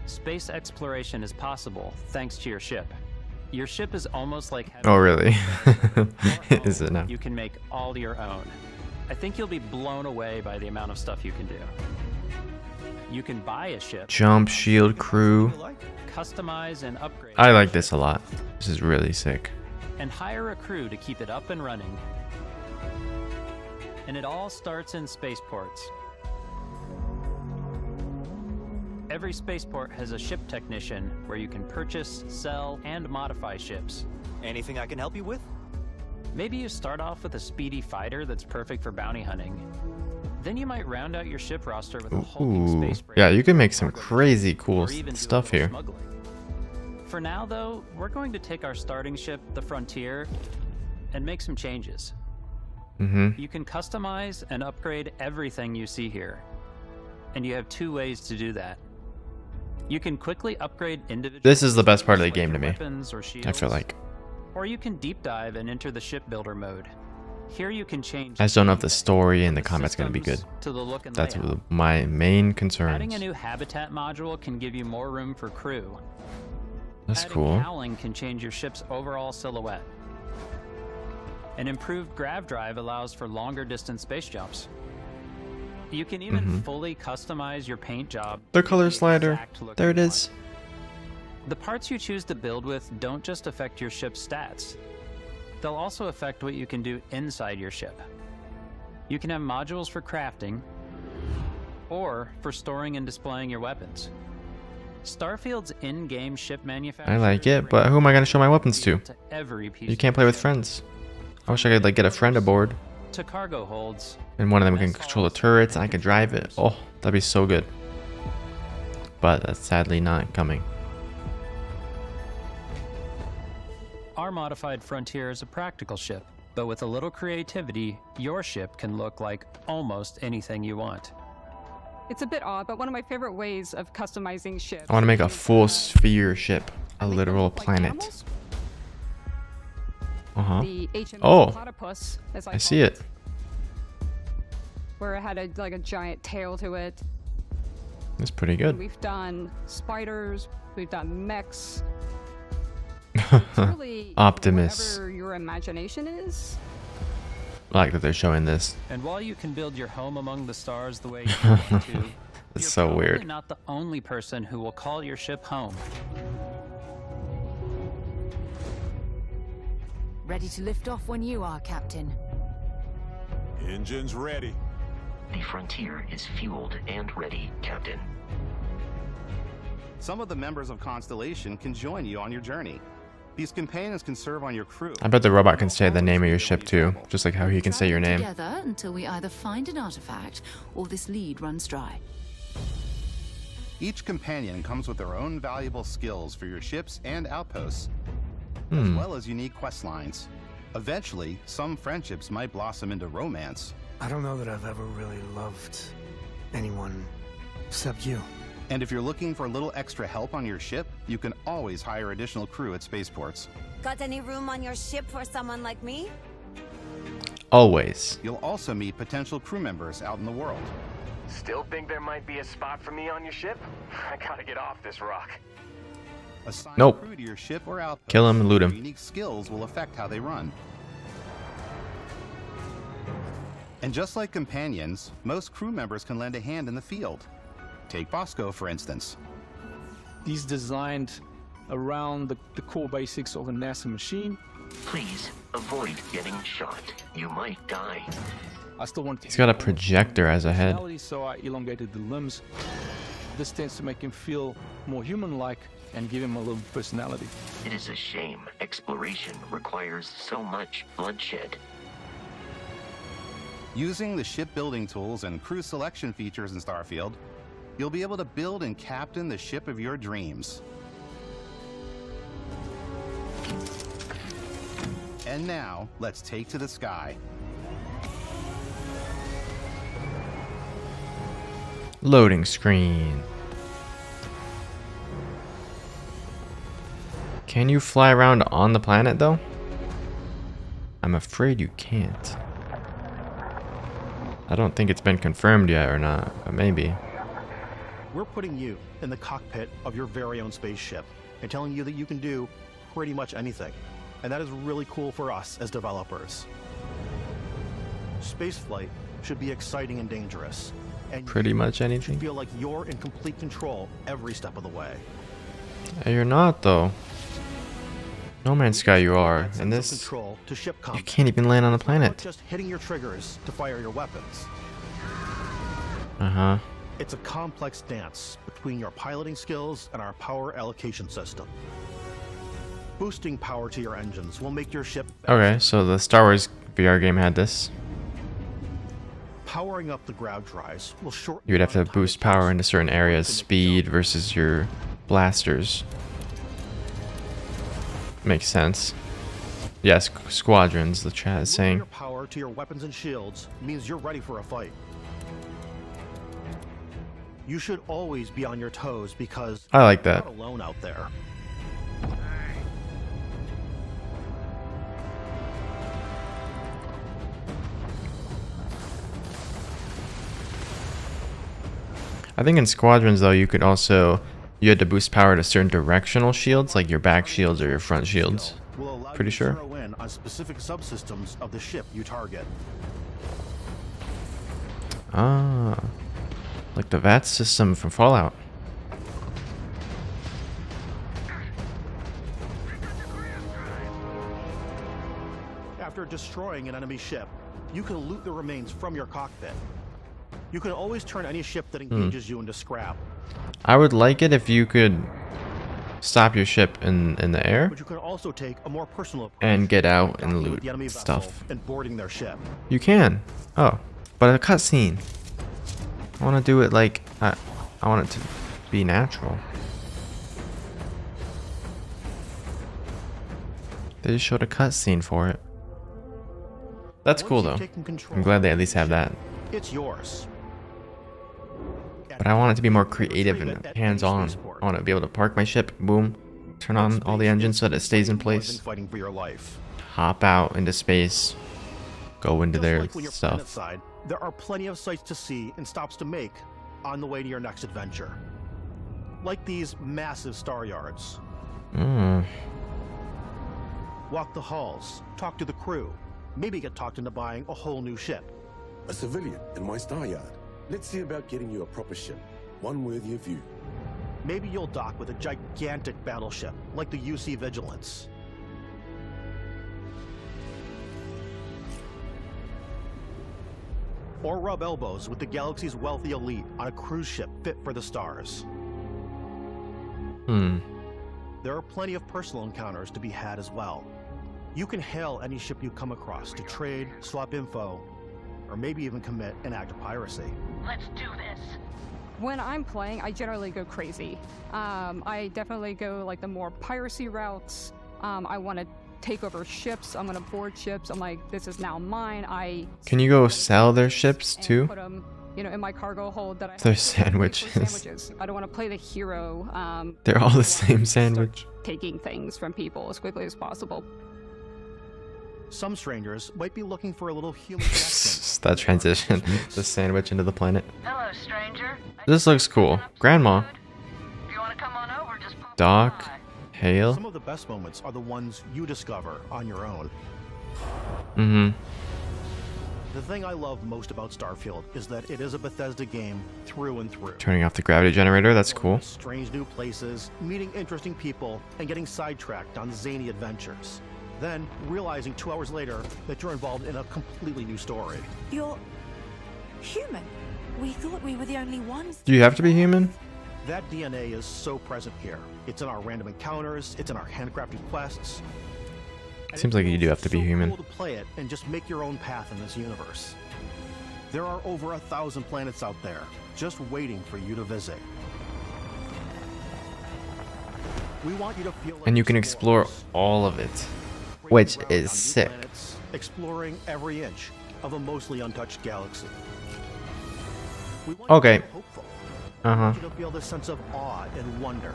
Space exploration is possible thanks to your ship. Your ship is almost like having Oh really? Is it now? You can make all your own. I think you'll be blown away by the amount of stuff you can do. You can buy a ship, Jump, shield, crew. customize and upgrade, I like this a lot. This is really sick. and hire a crew to keep it up and running. And it all starts in spaceports. Every spaceport has a ship technician where you can purchase, sell, and modify ships. Anything I can help you with? Maybe you start off with a speedy fighter that's perfect for bounty hunting. Then you might round out your ship roster with a hulking Ooh. space freighter. Yeah, you can make some crazy cool or even do a stuff little here. smuggling. For now, though, we're going to take our starting ship, the Frontier, and make some changes. You can customize and upgrade everything you see here. And you have two ways to do that. You can quickly upgrade individual This is the best part of the like game your to me. weapons or I shields, feel like. or you can deep dive and enter the shipbuilder mode. Here you can change I just don't know if the story and the combat's gonna be good. to the look and That's layout. my main Adding concerns. a new habitat module can give you more room for crew. That's Adding cool. cowling can change your ship's overall silhouette. An improved grav drive allows for longer distance space jumps. You can even fully customize your paint job. The to color the slider. exact look There you it is. The parts you choose to build with don't just affect your ship's stats. They'll also affect what you can do inside your ship. You can have modules for crafting, or for storing and displaying your weapons. Starfield's in-game ship manufacturer I like it, but who am I gonna show my weapons to? every piece You can't play with friends. I wish I could like get a friend aboard, to cargo holds, and one of them can control the turrets, and I can drive it. Oh, that'd be so good. But that's sadly not coming. Our modified Frontier is a practical ship, but with a little creativity, your ship can look like almost anything you want. It's a bit odd, but one of my favorite ways of customizing ships. I want to make a full sphere ship, a literal planet. The HMS Oh, Platypus, as I see it. Where it had a giant tail to it. That's pretty good. And we've done spiders, we've done mechs. It's really Optimus. whatever your imagination is. I like that they're showing this. And while you can build your home among the stars the way you want to, It's so you're weird. not the only person who will call your ship home. Ready to lift off when you are, Captain. Engines ready. The Frontier is fueled and ready, Captain. Some of the members of Constellation can join you on your journey. These companions can serve on your crew. I bet the robot can say the name of your ship too, just like how he can say your name. Together until we either find an artifact or this lead runs dry. Each companion comes with their own valuable skills for your ships and outposts, as well as unique quest lines. Eventually, some friendships might blossom into romance. I don't know that I've ever really loved anyone except you. And if you're looking for a little extra help on your ship, you can always hire additional crew at spaceports. Got any room on your ship for someone like me? Always. You'll also meet potential crew members out in the world. Still think there might be a spot for me on your ship? I gotta get off this rock. Assign Nope. crew to your ship or outpost. Kill him and loot him. Your unique skills will affect how they run. And just like companions, most crew members can lend a hand in the field. Take Bosco, for instance. He's designed around the core basics of a NASA machine. Please avoid getting shot. You might die. I still want to. He's got a projector as a head. So I elongated the limbs. This tends to make him feel more human-like and give him a little personality. It is a shame exploration requires so much bloodshed. Using the shipbuilding tools and crew selection features in Starfield, you'll be able to build and captain the ship of your dreams. And now, let's take to the sky. Loading screen. Can you fly around on the planet though? I'm afraid you can't. I don't think it's been confirmed yet or not, but maybe. We're putting you in the cockpit of your very own spaceship and telling you that you can do pretty much anything. And that is really cool for us as developers. Spaceflight should be exciting and dangerous. And Pretty much you anything. should feel like you're in complete control every step of the way. You're not though. No Man's Sky you are, and this Control to ship you combat. can't even land on the It's not planet. just hitting your triggers to fire your weapons. Uh-huh. It's a complex dance between your piloting skills and our power allocation system. Boosting power to your engines will make your ship Okay, so the Star Wars VR game had this. powering up the ground drives will shorten You would have to boost power into certain areas, speed versus your blasters. Makes sense. Yes, squadrons, the chat is saying. your power to your weapons and shields means you're ready for a fight. You should always be on your toes because I like that. you're not alone out there. I think in squadrons though you could also you had to boost power to certain directional shields, like your back shields or your front shields. Will allow Pretty you to sure. zero in on specific subsystems of the ship you target. Ah, like the VAT system from Fallout. After destroying an enemy ship, you can loot the remains from your cockpit. You can always turn any ship that engages you into scrap. I would like it if you could stop your ship in the air But you can also take a more personal approach and get out and with loot the enemy vessel stuff. and boarding their ship. You can. Oh, but a cutscene. I want to do it like I want it to be natural. They just showed a cutscene for it. That's cool though. I'm glad they at least have that. It's yours. But I want it to be more creative and hands-on. I want to be able to park my ship, boom, turn on all the engines so that it stays in place. Fighting for your life. Hop out into space, go into their Like when you're stuff. planetside, there are plenty of sights to see and stops to make on the way to your next adventure. Like these massive star yards. Walk the halls, talk to the crew, maybe get talked into buying a whole new ship. A civilian in my star yard. Let's see about getting you a proper ship, one worthy of you. Maybe you'll dock with a gigantic battleship, like the UC Vigilance. Or rub elbows with the galaxy's wealthy elite on a cruise ship fit for the stars. There are plenty of personal encounters to be had as well. You can hail any ship you come across to trade, swap info, or maybe even commit an act of piracy. Let's do this. When I'm playing, I generally go crazy. I definitely go like the more piracy routes. I want to take over ships. I'm going to board ships. I'm like, this is now mine. Can you go sell their ships too? Put them, in my cargo hold that I Their have sandwiches. I don't want to play the hero. They're all the same sandwich. Taking things from people as quickly as possible. Some strangers might be looking for a little human connection. That transition, the sandwich into the planet. Hello, stranger. This looks cool. Grandma. If you want to come on over, just Doc. Hale. Some of the best moments are the ones you discover on your own. The thing I love most about Starfield is that it is a Bethesda game through and through. Turning off the gravity generator, that's cool. Strange new places, meeting interesting people, and getting sidetracked on zany adventures. Then, realizing 2 hours later that you're involved in a completely new story. You're human. We thought we were the only ones. Do you have to be human? That DNA is so present here. It's in our random encounters, it's in our handcrafted quests. Seems like you do have to be human. Cool to play it and just make your own path in this universe. There are over 1,000 planets out there, just waiting for you to visit. We want you to feel like And you can explore all of it, which is sick. planets, exploring every inch of a mostly untouched galaxy. We want Okay. you to be hopeful. We want you to feel this sense of awe and wonder.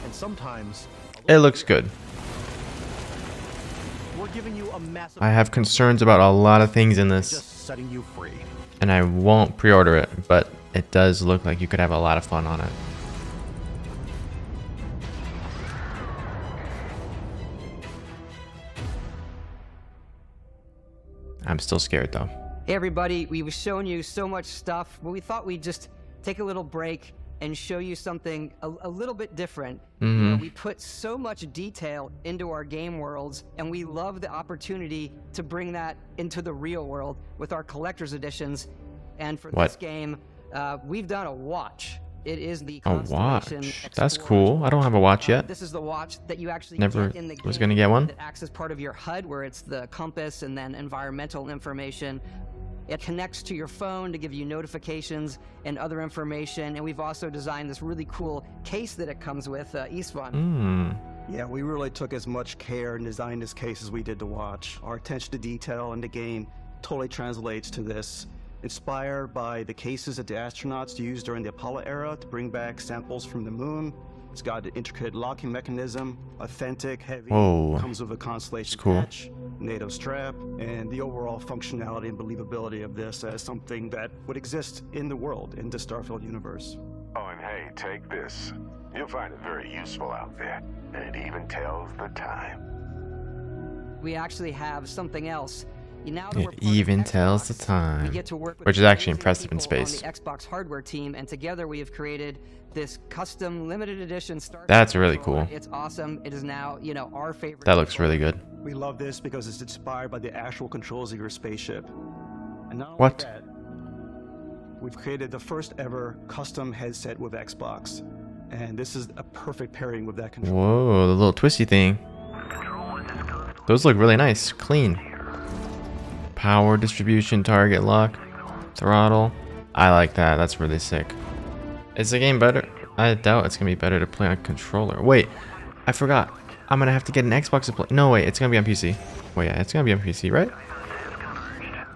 And sometimes It looks good. we're giving you a massive I have concerns about a lot of things in this, just setting you free. and I won't pre-order it, but it does look like you could have a lot of fun on it. I'm still scared though. Hey everybody, we were showing you so much stuff, but we thought we'd just take a little break and show you something a little bit different. You know, we put so much detail into our game worlds, and we love the opportunity to bring that into the real world with our collector's editions. And for this game, we've done a watch. It is the Constellation watch. That's cool. I don't have a watch yet. This is the watch that you actually Never get in the game. was gonna get one. That acts as part of your HUD, where it's the compass and then environmental information. It connects to your phone to give you notifications and other information. And we've also designed this really cool case that it comes with, Eastvan. Yeah, we really took as much care and designed this case as we did the watch. Our attention to detail in the game totally translates to this. Inspired by the cases that the astronauts used during the Apollo era to bring back samples from the moon. It's got an intricate locking mechanism, authentic, heavy, Whoa. comes with a Constellation Cool. patch, NATO strap, and the overall functionality and believability of this as something that would exist in the world, in the Starfield universe. Oh, and hey, take this. You'll find it very useful out there. And it even tells the time. We actually have something else. Now that we're It part of even Xbox, tells the we time, get to work with which is actually amazing impressive in people space. on the Xbox hardware team, and together we have created this custom limited edition Starfield That's really controller. cool. It's awesome. It is now, our favorite. That looks really good. We love this because it's inspired by the actual controls of your spaceship. And not only What? that, we've created the first ever custom headset with Xbox. And this is a perfect pairing with that controller. Whoa, the little twisty thing. Those look really nice, clean. Power distribution, target lock, throttle. I like that. That's really sick. Is the game better? I doubt it's gonna be better to play on controller. Wait, I forgot. I'm gonna have to get an Xbox to play. No, wait, it's gonna be on PC. Wait, yeah, it's gonna be on PC, right?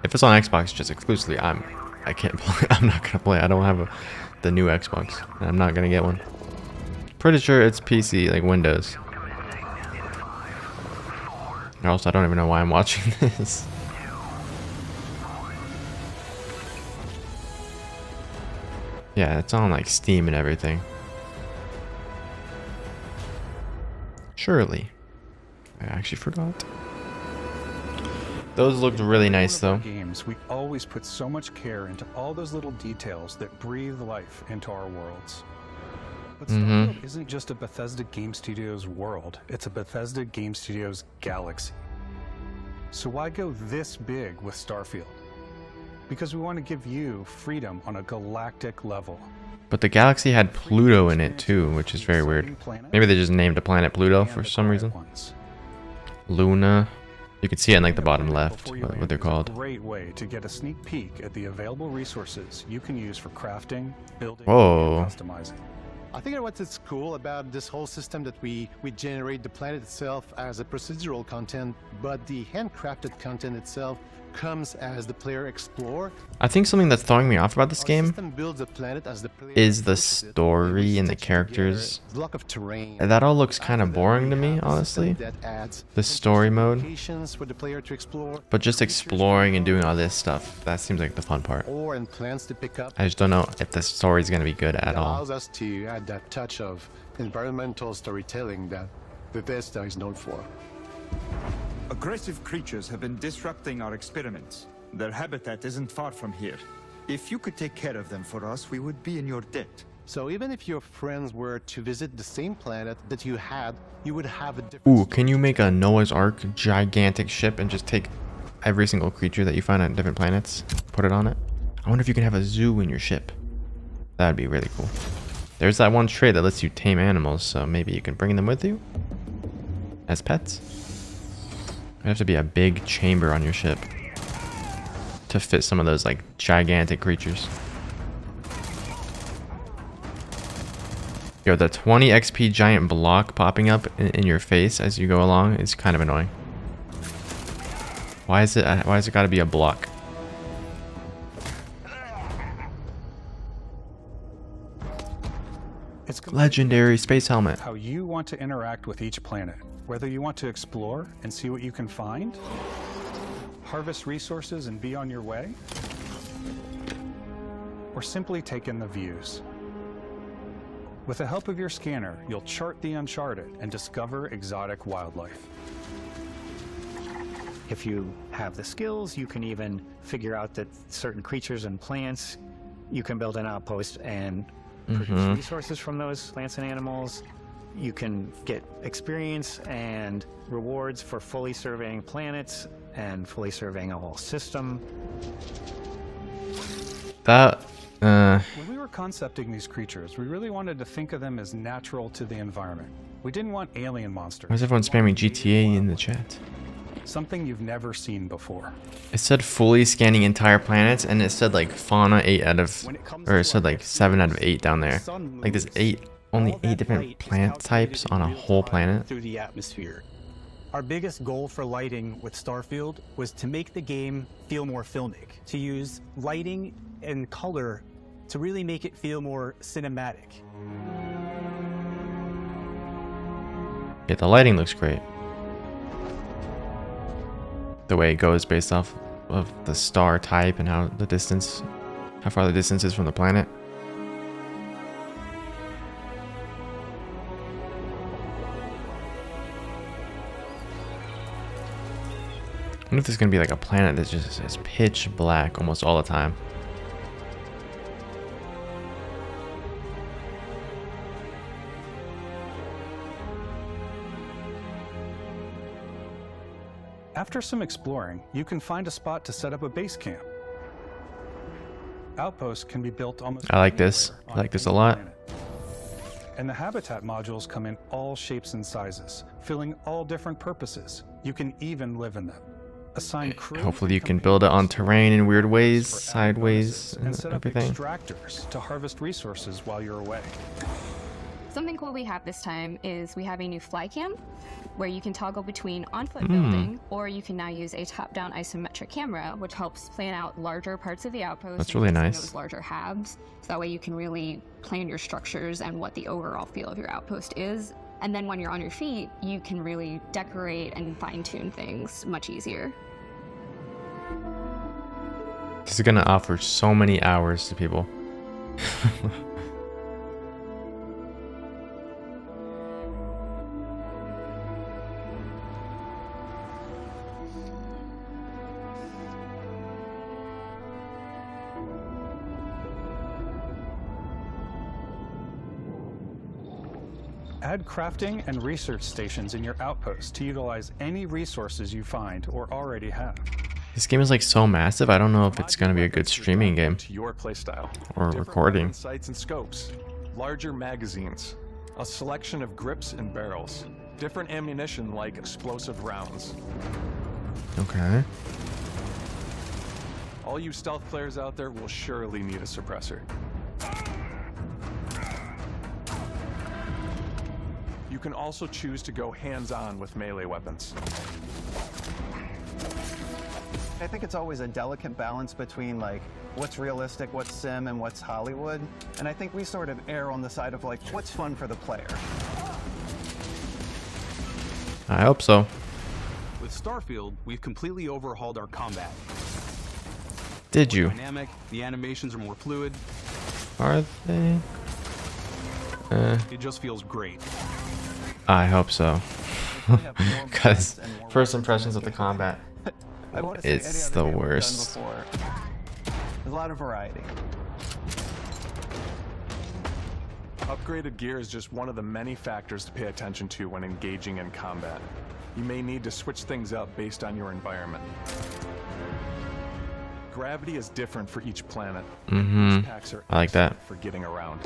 If it's on Xbox just exclusively, I I can't play. I'm not gonna play. I don't have the new Xbox. I'm not gonna get one. Pretty sure it's PC, like Windows. Or else I don't even know why I'm watching this. Yeah, it's on like Steam and everything. Surely. I actually forgot. Those looked really nice though. Games, we always put so much care into all those little details that breathe life into our worlds. But Starfield isn't just a Bethesda Game Studios world, it's a Bethesda Game Studios galaxy. So why go this big with Starfield? Because we want to give you freedom on a galactic level. But the galaxy had Pluto in it too, which is very weird. Maybe they just named a planet Pluto for some reason. Luna. You can see it in like the bottom left, what they're called. Great way to get a sneak peek at the available resources you can use for crafting, building, Whoa. and customizing. I think what's cool about this whole system that we generate the planet itself as a procedural content, but the handcrafted content itself comes as the player explore. I think something that's throwing me off about this game Builds a planet as the player is the story and the characters. block of terrain. That all looks kind of boring to me, honestly. That adds The story mode. locations for the player to explore, But just exploring and doing all this stuff, that seems like the fun part. or and plants to pick up. I just don't know if the story's gonna be good at all. Allows us to add that touch of environmental storytelling that Bethesda is known for. Aggressive creatures have been disrupting our experiments. Their habitat isn't far from here. If you could take care of them for us, we would be in your debt. So even if your friends were to visit the same planet that you had, you would have a different. Ooh, can you make a Noah's Ark gigantic ship and just take every single creature that you find on different planets, put it on it? I wonder if you can have a zoo in your ship. That'd be really cool. There's that one trait that lets you tame animals, so maybe you can bring them with you as pets. It'd have to be a big chamber on your ship to fit some of those like gigantic creatures. Yo, the 20 XP giant block popping up in your face as you go along is kind of annoying. Why is it gotta be a block? It's Legendary space helmet. how you want to interact with each planet. Whether you want to explore and see what you can find, harvest resources and be on your way, or simply take in the views. With the help of your scanner, you'll chart the uncharted and discover exotic wildlife. If you have the skills, you can even figure out that certain creatures and plants, you can build an outpost and produce resources from those plants and animals. You can get experience and rewards for fully surveying planets and fully surveying a whole system. That, When we were concepting these creatures, we really wanted to think of them as natural to the environment. We didn't want alien monsters. Why is everyone spamming GTA in the chat? Something you've never seen before. It said fully scanning entire planets, and it said like fauna 8 out of, or it said like 7 out of 8 down there. Like there's only 8 different plant types on a whole planet. Through the atmosphere. Our biggest goal for lighting with Starfield was to make the game feel more filmic, to use lighting and color to really make it feel more cinematic. Yeah, the lighting looks great. The way it goes based off of the star type and how far the distance is from the planet. I wonder if there's gonna be like a planet that just is pitch black almost all the time. After some exploring, you can find a spot to set up a base camp. Outposts can be built almost I like this. I like this a lot. and the habitat modules come in all shapes and sizes, filling all different purposes. You can even live in them. Assign crew Hopefully you can build it on terrain in weird ways, sideways, and and set up everything. extractors to harvest resources while you're away. Something cool we have this time is we have a new fly cam where you can toggle between on-foot building, or you can now use a top-down isometric camera, which helps plan out larger parts of the outpost. That's really nice. Those larger halves, so that way you can really plan your structures and what the overall feel of your outpost is. And then when you're on your feet, you can really decorate and fine-tune things much easier. This is gonna offer so many hours to people. Add crafting and research stations in your outpost to utilize any resources you find or already have. This game is like so massive. I don't know if it's gonna be a good streaming game To your playstyle. or Different recording. weapon sights and scopes, larger magazines, a selection of grips and barrels, different ammunition like explosive rounds. Okay. All you stealth players out there will surely need a suppressor. You can also choose to go hands-on with melee weapons. I think it's always a delicate balance between like what's realistic, what's sim, and what's Hollywood. And I think we sort of err on the side of like what's fun for the player. I hope so. With Starfield, we've completely overhauled our combat. Did More you? Dynamic, the animations are more fluid. Are they? It just feels great. I hope so. Because first impressions of the combat, it's the worst. There's a lot of variety. Upgraded gear is just one of the many factors to pay attention to when engaging in combat. You may need to switch things up based on your environment. Gravity is different for each planet. These packs are I like that. excellent for getting around.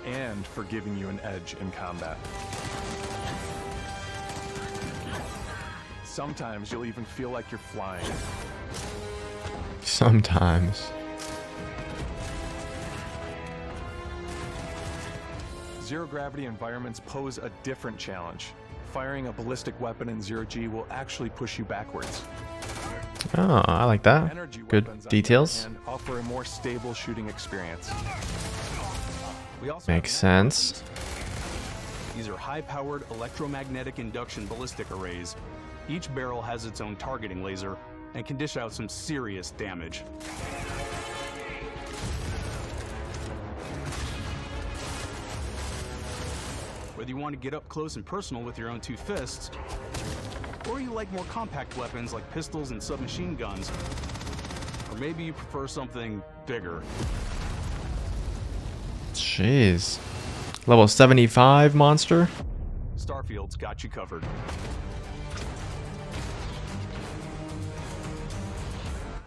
And for giving you an edge in combat. Sometimes you'll even feel like you're flying. Sometimes. Zero gravity environments pose a different challenge. Firing a ballistic weapon in zero G will actually push you backwards. Oh, I like that. Good details. And offer a more stable shooting experience. Makes sense. These are high-powered electromagnetic induction ballistic arrays. Each barrel has its own targeting laser and can dish out some serious damage. Whether you want to get up close and personal with your own two fists, or you like more compact weapons like pistols and submachine guns, or maybe you prefer something bigger. Jeez. Level 75 monster? Starfield's got you covered.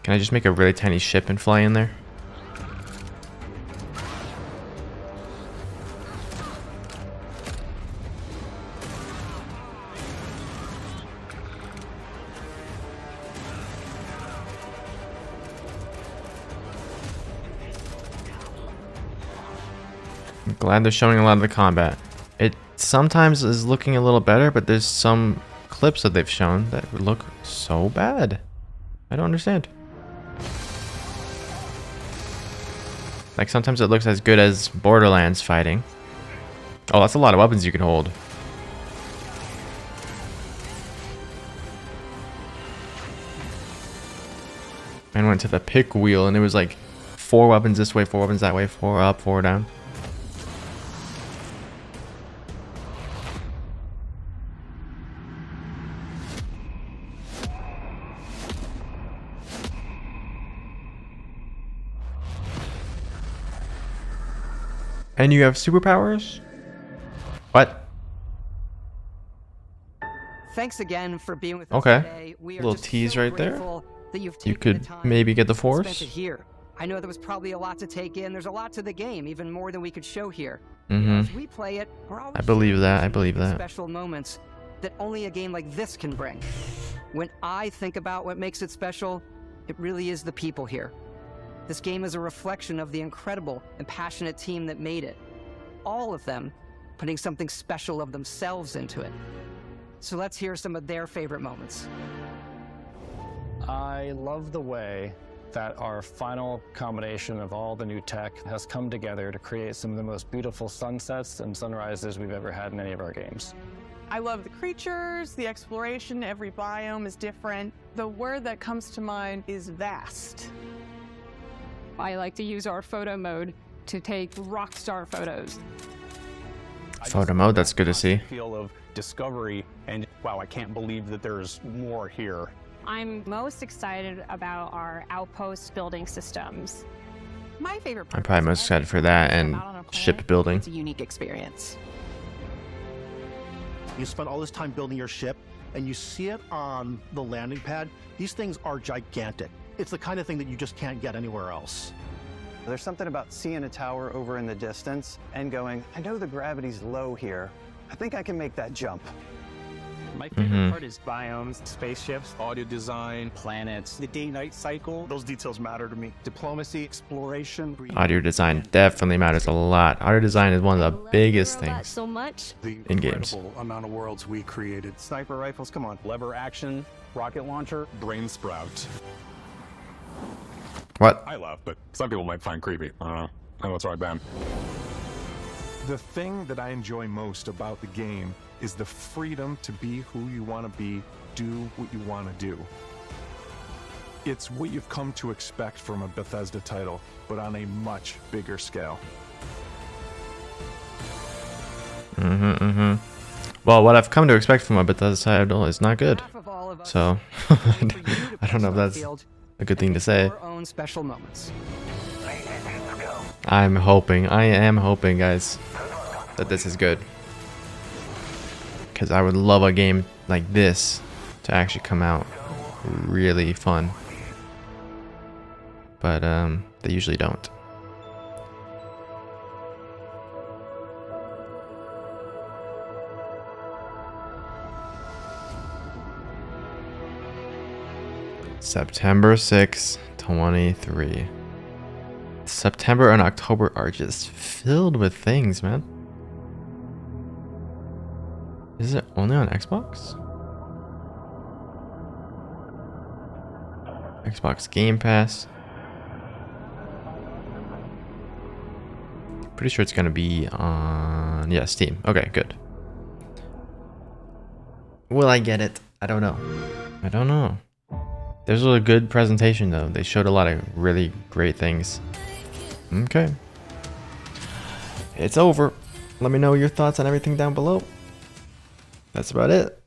Can I just make a really tiny ship and fly in there? I'm glad they're showing a lot of the combat. It sometimes is looking a little better, but there's some clips that they've shown that look so bad. I don't understand. Like sometimes it looks as good as Borderlands fighting. Oh, that's a lot of weapons you can hold. Man went to the pick wheel and it was like 4 weapons this way, 4 weapons that way, 4 up, 4 down. And you have superpowers? What? Thanks again for being with us Okay. today. We are Little just tease so right there. grateful that you've You taken the could time maybe get the and spent Force. it here. I know there was probably a lot to take in. There's a lot to the game, even more than we could show here. Mhm. As we play it, we're always I believe that. I sharing believe that. special moments that only a game like this can bring. When I think about what makes it special, it really is the people here. This game is a reflection of the incredible and passionate team that made it. all of them putting something special of themselves into it. So let's hear some of their favorite moments. I love the way that our final combination of all the new tech has come together to create some of the most beautiful sunsets and sunrises we've ever had in any of our games. I love the creatures, the exploration, every biome is different. The word that comes to mind is vast. I like to use our photo mode to take rock star photos. Photo mode, that's good to see. Feel of discovery and wow, I can't believe that there's more here. I'm most excited about our outpost building systems. My favorite part I'm probably most excited for that and ship building. It's a unique experience. You spend all this time building your ship, and you see it on the landing pad. These things are gigantic. It's the kind of thing that you just can't get anywhere else. There's something about seeing a tower over in the distance and going, I know the gravity's low here. I think I can make that jump. My favorite part is biomes, spaceships, audio design, planets, the day-night cycle. Those details matter to me. Diplomacy, exploration. Audio design definitely matters a lot. Audio design is one of the biggest things So much. in games. Amount of worlds we created. Sniper rifles, come on. Lever action, rocket launcher, Brain sprout. What? I laugh, but some people might find creepy. I don't know. I know it's right, Ben. The thing that I enjoy most about the game is the freedom to be who you want to be, do what you want to do. It's what you've come to expect from a Bethesda title, but on a much bigger scale. Well, what I've come to expect from a Bethesda title is not good. So, I don't know if that's a good thing to say. Our own special moments. I am hoping, guys, that this is good. Because I would love a game like this to actually come out really fun. But they usually don't. September 6, 23. September and October are just filled with things, man. Is it only on Xbox? Xbox Game Pass. Pretty sure it's gonna be on, yeah, Steam. Okay, good. Will I get it? I don't know. I don't know. This was a good presentation though. They showed a lot of really great things. Okay. It's over. Let me know your thoughts on everything down below. That's about it.